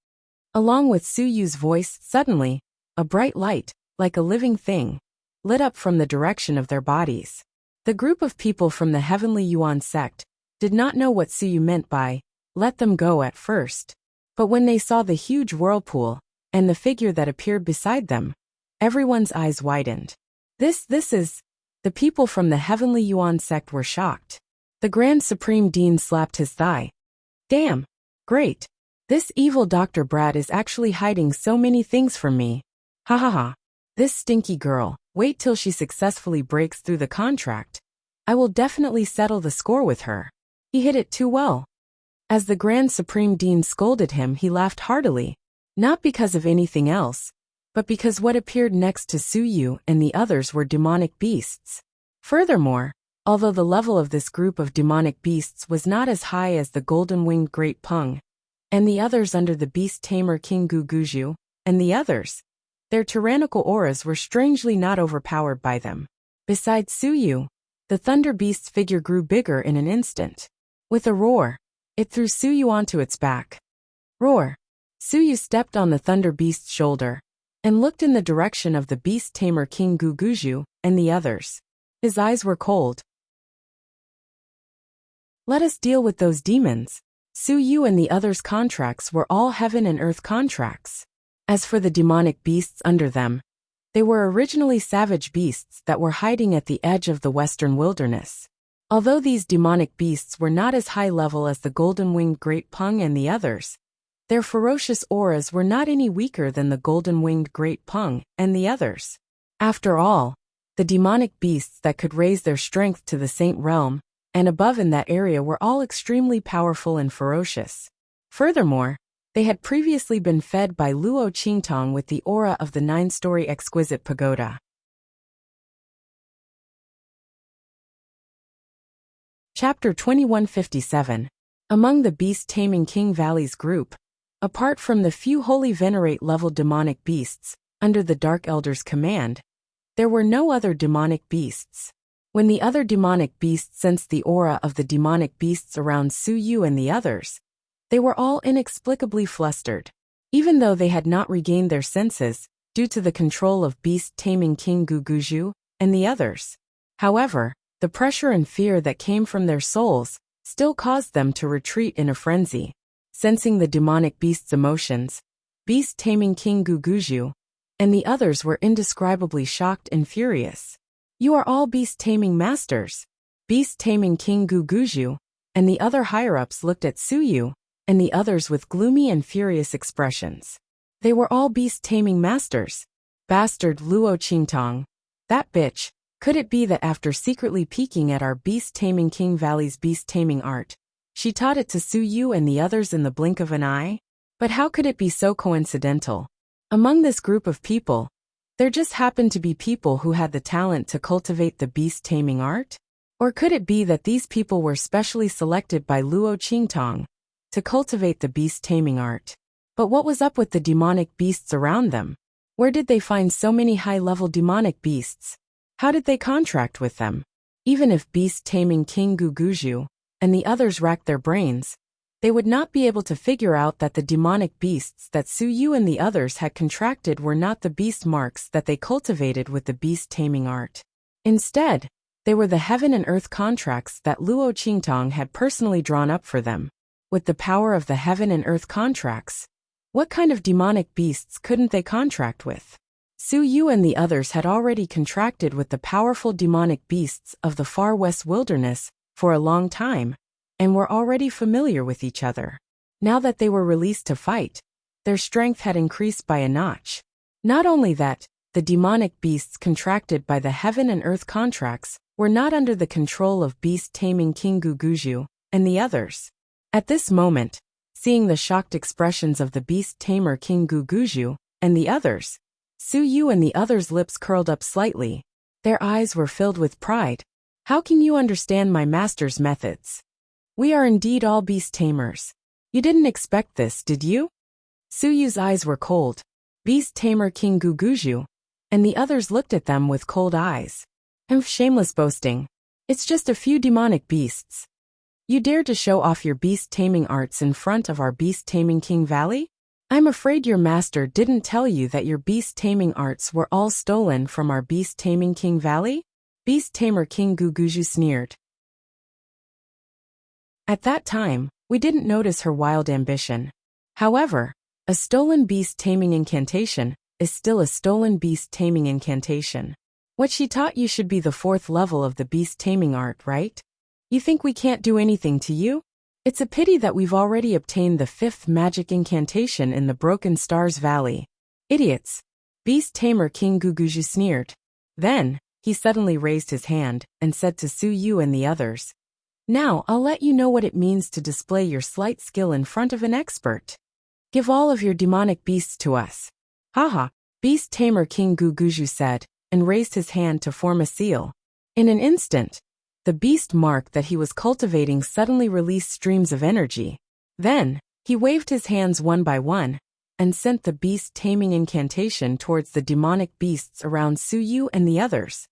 Along with Suyu's voice, suddenly, a bright light, like a living thing, lit up from the direction of their bodies. The group of people from the Heavenly Yuan sect did not know what Suyu meant by, let them go at first. But when they saw the huge whirlpool, and the figure that appeared beside them, everyone's eyes widened. This is... The people from the Heavenly Yuan sect were shocked. The Grand Supreme Dean slapped his thigh. Damn! Great! This evil Dr. Brad is actually hiding so many things from me. Ha ha ha. This stinky girl, wait till she successfully breaks through the contract. I will definitely settle the score with her. He hit it too well. As the Grand Supreme Dean scolded him, he laughed heartily. Not because of anything else, but because what appeared next to Suyu and the others were demonic beasts. Furthermore, although the level of this group of demonic beasts was not as high as the golden-winged Great Peng, and the others under the beast tamer King Guguju, and the others, their tyrannical auras were strangely not overpowered by them. Besides Suyu, the Thunder Beast's figure grew bigger in an instant. With a roar, it threw Suyu onto its back. Roar! Suyu stepped on the Thunder Beast's shoulder, and looked in the direction of the beast tamer King Guguju and the others. His eyes were cold. Let us deal with those demons. Suyu and the others' contracts were all heaven and earth contracts. As for the demonic beasts under them, they were originally savage beasts that were hiding at the edge of the western wilderness. Although these demonic beasts were not as high level as the golden-winged Great Peng and the others, their ferocious auras were not any weaker than the golden-winged Great Peng and the others. After all, the demonic beasts that could raise their strength to the Saint Realm and above in that area were all extremely powerful and ferocious. Furthermore, they had previously been fed by Luo Qingtong with the aura of the 9-story exquisite pagoda. Chapter 2157. Among the beast-taming King Valley's group, apart from the few holy venerate-level demonic beasts, under the Dark Elder's command, there were no other demonic beasts. When the other demonic beasts sensed the aura of the demonic beasts around Suyu and the others, they were all inexplicably flustered. Even though they had not regained their senses, due to the control of beast-taming King Guguju and the others. However, the pressure and fear that came from their souls still caused them to retreat in a frenzy. Sensing the demonic beast's emotions, beast-taming King Guguju and the others were indescribably shocked and furious. You are all beast-taming masters. Beast-taming King Guguju and the other higher-ups looked at Suyu and the others with gloomy and furious expressions. They were all beast-taming masters. Bastard Luo Qingtong. That bitch. Could it be that after secretly peeking at our beast-taming King Valley's beast-taming art, she taught it to Suyu and the others in the blink of an eye? But how could it be so coincidental? Among this group of people, there just happened to be people who had the talent to cultivate the beast-taming art? Or could it be that these people were specially selected by Luo Qingtong to cultivate the beast-taming art? But what was up with the demonic beasts around them? Where did they find so many high-level demonic beasts? How did they contract with them? Even if beast-taming King Guguju and the others racked their brains, they would not be able to figure out that the demonic beasts that Suyu and the others had contracted were not the beast marks that they cultivated with the beast-taming art. Instead, they were the heaven and earth contracts that Luo Qingtong had personally drawn up for them. With the power of the heaven and earth contracts, what kind of demonic beasts couldn't they contract with? Suyu and the others had already contracted with the powerful demonic beasts of the far west wilderness for a long time, and were already familiar with each other. Now that they were released to fight, their strength had increased by a notch. Not only that, the demonic beasts contracted by the heaven and earth contracts were not under the control of beast-taming King Guguju and the others. At this moment, Seeing the shocked expressions of the beast tamer King Guguju and the others, Su Yu and the others' lips curled up slightly. Their eyes were filled with pride. How can you understand my master's methods? We are indeed all beast tamers. You didn't expect this, did you? Su Yu's eyes were cold. Beast tamer King Guguju and the others looked at them with cold eyes. Shameless boasting. It's just a few demonic beasts. You dare to show off your beast taming arts in front of our beast taming King Valley? I'm afraid your master didn't tell you that your beast taming arts were all stolen from our beast taming King Valley? Beast tamer King Guguju sneered. At that time, we didn't notice her wild ambition. However, a stolen beast taming incantation is still a stolen beast taming incantation. What she taught you should be the 4th level of the beast taming art, right? You think we can't do anything to you? It's a pity that we've already obtained the 5th magic incantation in the Broken Stars Valley. Idiots! Beast tamer King Guguju sneered. Then, he suddenly raised his hand and said to Su Yu and the others, "Now I'll let you know what it means to display your slight skill in front of an expert. Give all of your demonic beasts to us." Haha, Beast tamer King Guguju said, and raised his hand to form a seal. In an instant, the beast mark that he was cultivating suddenly released streams of energy. Then, he waved his hands one by one, and sent the beast taming incantation towards the demonic beasts around Su Yu and the others.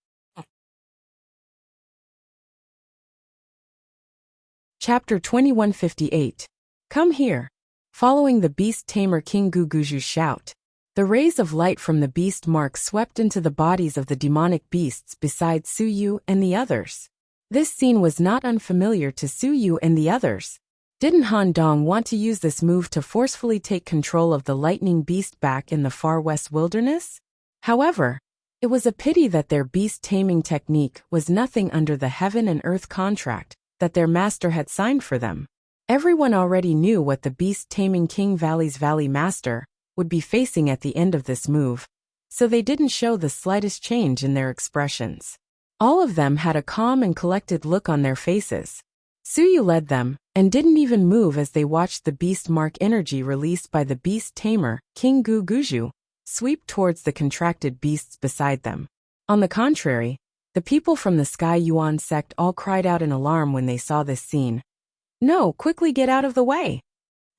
Chapter 2158. Come here. Following the beast tamer King Guguju's shout, the rays of light from the beast mark swept into the bodies of the demonic beasts beside Su Yu and the others. This scene was not unfamiliar to Su Yu and the others. Didn't Han Dong want to use this move to forcefully take control of the lightning beast back in the far west wilderness? However, it was a pity that their beast taming technique was nothing under the heaven and earth contract that their master had signed for them. Everyone already knew what the beast taming King Valley's Valley Master would be facing at the end of this move, so they didn't show the slightest change in their expressions. All of them had a calm and collected look on their faces. Su Yu led them, and didn't even move as they watched the beast mark energy released by the beast tamer, King Guguju, sweep towards the contracted beasts beside them. On the contrary, the people from the Sky Yuan sect all cried out in alarm when they saw this scene. No, quickly get out of the way!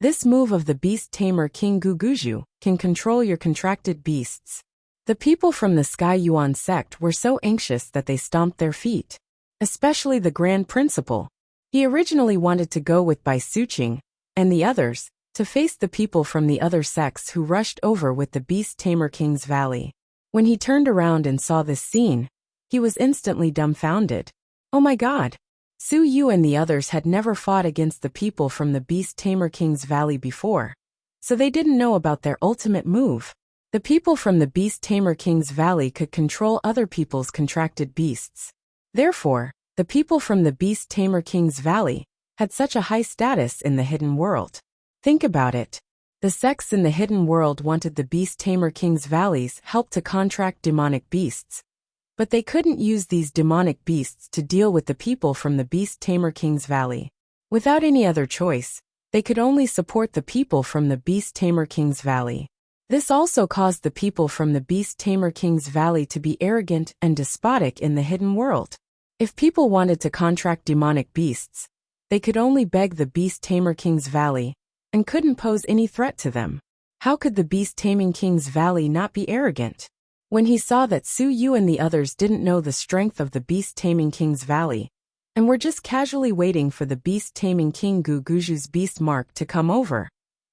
This move of the beast tamer King Guguju can control your contracted beasts. The people from the Sky Yuan sect were so anxious that they stomped their feet. Especially the Grand Principal. He originally wanted to go with Bai Suqing and the others to face the people from the other sects who rushed over with the beast tamer King's Valley. When he turned around and saw this scene, he was instantly dumbfounded. Oh my god! Su Yu and the others had never fought against the people from the beast tamer King's Valley before, so they didn't know about their ultimate move. The people from the beast tamer King's Valley could control other people's contracted beasts. Therefore, the people from the beast tamer King's Valley had such a high status in the hidden world. Think about it. The sects in the hidden world wanted the beast tamer King's Valley's help to contract demonic beasts, but they couldn't use these demonic beasts to deal with the people from the beast tamer King's Valley. Without any other choice, they could only support the people from the beast tamer King's Valley. This also caused the people from the beast tamer King's Valley to be arrogant and despotic in the hidden world. If people wanted to contract demonic beasts, they could only beg the beast tamer King's Valley and couldn't pose any threat to them. How could the beast taming King's Valley not be arrogant? When he saw that Su Yu and the others didn't know the strength of the beast taming King's Valley, and were just casually waiting for the beast taming King Guguju's beast mark to come over,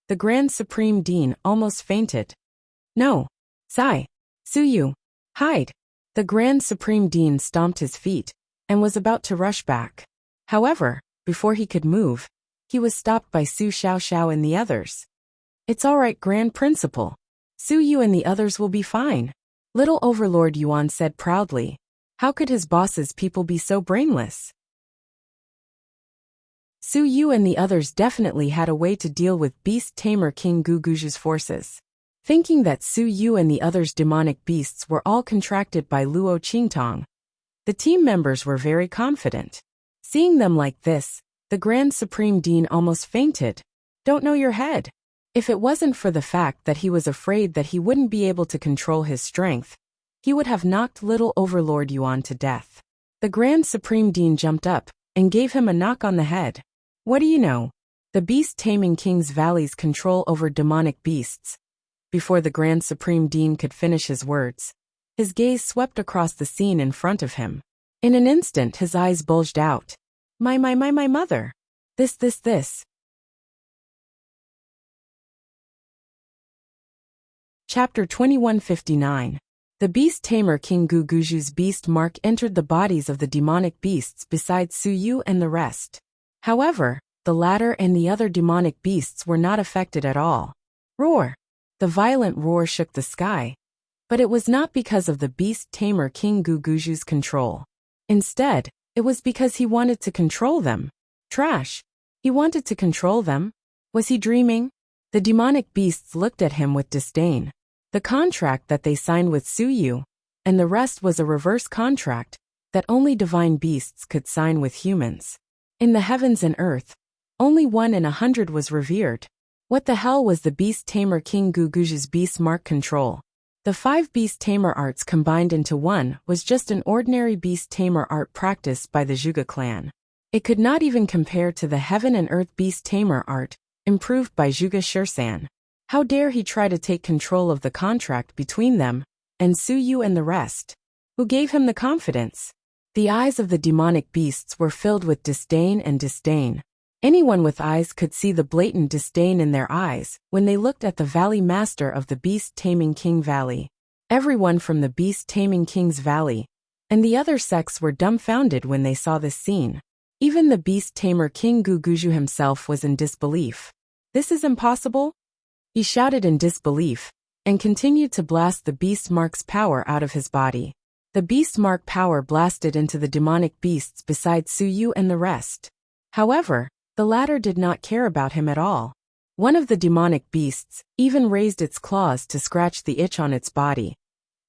the Grand Supreme Dean almost fainted. No! Sai! Su Yu! Hide! The Grand Supreme Dean stomped his feet, and was about to rush back. However, before he could move, he was stopped by Su Xiaoxiao and the others. It's alright, Grand Principal. Su Yu and the others will be fine. Little Overlord Yuan said proudly. How could his boss's people be so brainless? Su Yu and the others definitely had a way to deal with beast tamer King Guguju's forces. Thinking that Su Yu and the others' demonic beasts were all contracted by Luo Qingtong, the team members were very confident. Seeing them like this, the Grand Supreme Dean almost fainted. Don't know your head. If it wasn't for the fact that he was afraid that he wouldn't be able to control his strength, he would have knocked little Overlord Yuan to death. The Grand Supreme Dean jumped up and gave him a knock on the head. What do you know? The Beast Taming King's Valley's control over demonic beasts. Before the Grand Supreme Dean could finish his words, his gaze swept across the scene in front of him. In an instant his eyes bulged out. My mother. This. Chapter 2159. The Beast Tamer King Guguju's beast mark entered the bodies of the demonic beasts besides Su Yu and the rest. However, the latter and the other demonic beasts were not affected at all. Roar! The violent roar shook the sky. But it was not because of the Beast Tamer King Guguju's control. Instead, it was because he wanted to control them. Trash! He wanted to control them? Was he dreaming? The demonic beasts looked at him with disdain. The contract that they signed with Su Yu, and the rest was a reverse contract that only divine beasts could sign with humans. In the heavens and earth, only 1 in 100 was revered. What the hell was the Beast Tamer King Guguju's beast mark control? The 5 Beast Tamer arts combined into one was just an ordinary Beast Tamer art practiced by the Zhuge clan. It could not even compare to the Heaven and Earth Beast Tamer art, improved by Zhuge Shirsan. How dare he try to take control of the contract between them, and Su Yu and the rest? Who gave him the confidence? The eyes of the demonic beasts were filled with disdain and disdain. Anyone with eyes could see the blatant disdain in their eyes when they looked at the Valley Master of the Beast Taming King Valley. Everyone from the Beast Taming King's Valley and the other sects were dumbfounded when they saw this scene. Even the Beast Tamer King Guguju himself was in disbelief. This is impossible? He shouted in disbelief and continued to blast the Beast Mark's power out of his body. The Beast Mark power blasted into the demonic beasts beside Su Yu and the rest. However, the latter did not care about him at all. One of the demonic beasts even raised its claws to scratch the itch on its body,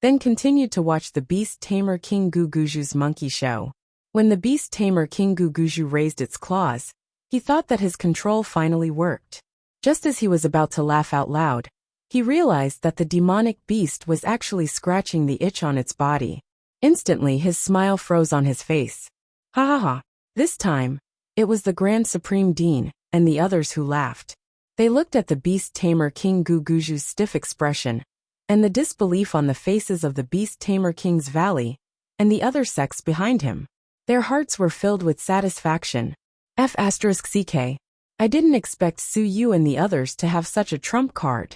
then continued to watch the Beast Tamer King Guguju's monkey show. When the Beast Tamer King Guguju raised its claws, he thought that his control finally worked. Just as he was about to laugh out loud, he realized that the demonic beast was actually scratching the itch on its body. Instantly his smile froze on his face. Ha ha ha. This time, it was the Grand Supreme Dean and the others who laughed. They looked at the Beast Tamer King Guguju's stiff expression, and the disbelief on the faces of the Beast Tamer King's Valley, and the other sects behind him. Their hearts were filled with satisfaction. F***ck. I didn't expect Su Yu and the others to have such a trump card.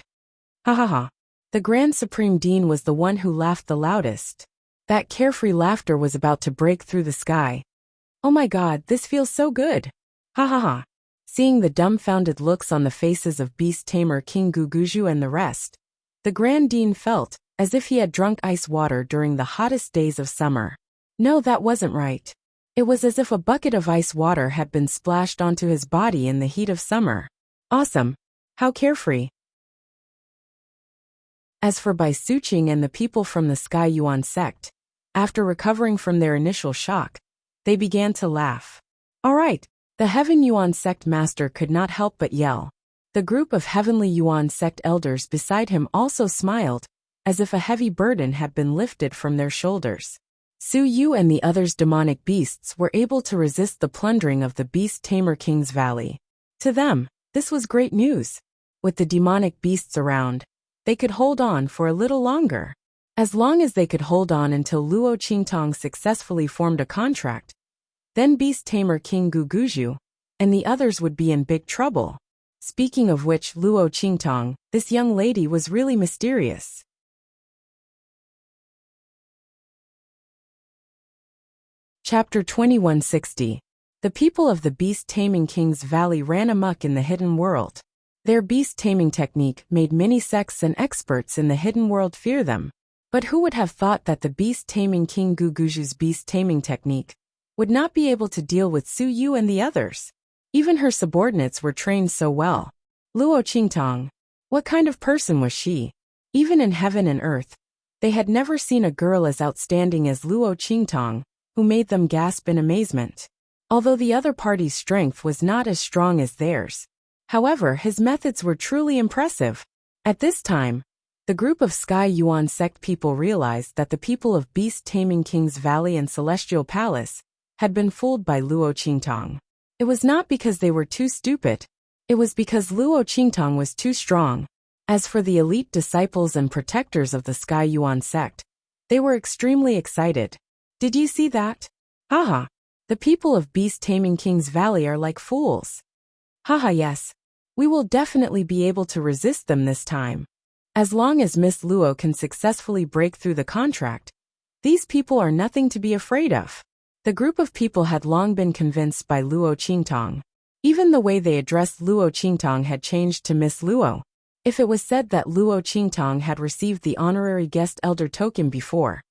Ha ha ha. The Grand Supreme Dean was the one who laughed the loudest. That carefree laughter was about to break through the sky. Oh my god, this feels so good. Ha ha ha. Seeing the dumbfounded looks on the faces of Beast Tamer King Guguju and the rest, the Grand Dean felt as if he had drunk ice water during the hottest days of summer. No, that wasn't right. It was as if a bucket of ice water had been splashed onto his body in the heat of summer. Awesome. How carefree. As for Bai Suqing and the people from the Sky Yuan sect, after recovering from their initial shock, they began to laugh. All right, the Heaven Yuan sect master could not help but yell. The group of Heavenly Yuan sect elders beside him also smiled, as if a heavy burden had been lifted from their shoulders. Su Yu and the others' demonic beasts were able to resist the plundering of the Beast Tamer King's Valley. To them, this was great news. With the demonic beasts around, they could hold on for a little longer. As long as they could hold on until Luo Qingtong successfully formed a contract, then Beast Tamer King Guguju and the others would be in big trouble. Speaking of which, Luo Qingtong, this young lady was really mysterious. Chapter 2160. The people of the Beast Taming King's Valley ran amok in the hidden world. Their beast taming technique made many sects and experts in the hidden world fear them. But who would have thought that the Beast Taming King Guguju's beast taming technique would not be able to deal with Su Yu and the others? Even her subordinates were trained so well. Luo Qingtong. What kind of person was she? Even in heaven and earth, they had never seen a girl as outstanding as Luo Qingtong, who made them gasp in amazement. Although the other party's strength was not as strong as theirs, However, his methods were truly impressive. At this time, the group of Sky Yuan sect people realized that the people of beast-taming King's Valley and Celestial Palace had been fooled by Luo Qingtong. It was not because they were too stupid. It was because Luo Qingtong was too strong. As for the elite disciples and protectors of the Sky Yuan sect, they were extremely excited. Did you see that? Haha. The people of beast-taming King's Valley are like fools. Haha, yes. We will definitely be able to resist them this time. As long as Miss Luo can successfully break through the contract, these people are nothing to be afraid of. The group of people had long been convinced by Luo Qingtong. Even the way they addressed Luo Qingtong had changed to Miss Luo. If it was said that Luo Qingtong had received the honorary guest elder token before,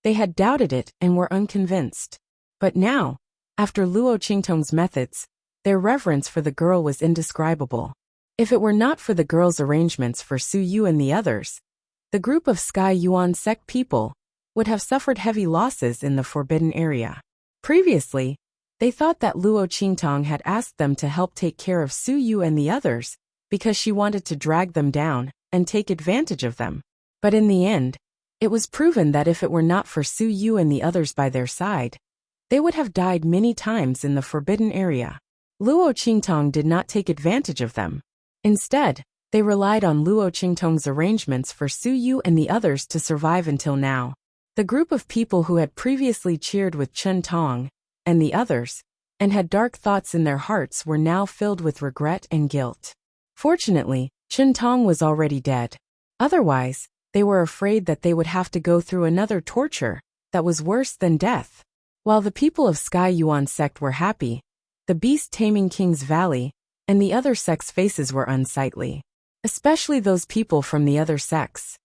they had doubted it and were unconvinced. But now, after Luo Qingtong's methods, their reverence for the girl was indescribable. If it were not for the girl's arrangements for Su Yu and the others, the group of Sky Yuan sect people would have suffered heavy losses in the forbidden area. Previously, they thought that Luo Qingtong had asked them to help take care of Su Yu and the others because she wanted to drag them down and take advantage of them. But in the end, it was proven that if it were not for Su Yu and the others by their side, they would have died many times in the forbidden area. Luo Qingtong did not take advantage of them. Instead, they relied on Luo Qingtong's arrangements for Su Yu and the others to survive until now. The group of people who had previously cheered with Chen Tong and the others, and had dark thoughts in their hearts, were now filled with regret and guilt. Fortunately, Chen Tong was already dead. Otherwise, they were afraid that they would have to go through another torture that was worse than death. While the people of Sky Yuan sect were happy, the beast-taming King's Valley and the other sects' faces were unsightly, especially those people from the other sects.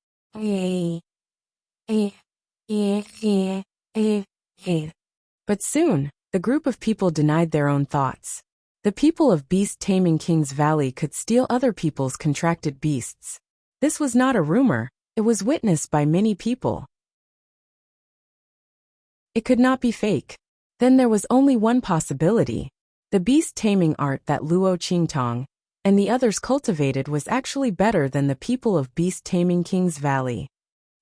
But soon, the group of people denied their own thoughts. The people of beast-taming King's Valley could steal other people's contracted beasts. This was not a rumor, it was witnessed by many people. It could not be fake. Then there was only one possibility. The beast-taming art that Luo Qingtong and the others cultivated was actually better than the people of beast-taming King's Valley.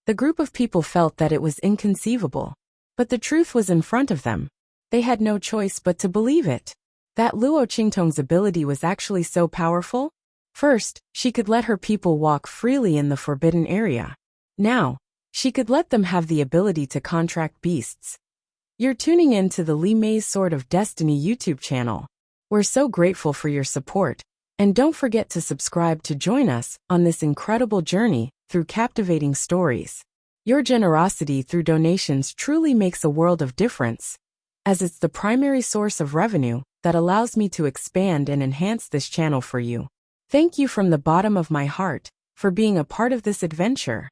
The group of people felt that it was inconceivable. But the truth was in front of them. They had no choice but to believe it. That Luo Qingtong's ability was actually so powerful. First, she could let her people walk freely in the forbidden area. Now, she could let them have the ability to contract beasts. You're tuning in to the Li Mei's Sword of Destiny YouTube channel. We're so grateful for your support, and don't forget to subscribe to join us on this incredible journey through captivating stories. Your generosity through donations truly makes a world of difference, as it's the primary source of revenue that allows me to expand and enhance this channel for you. Thank you from the bottom of my heart for being a part of this adventure.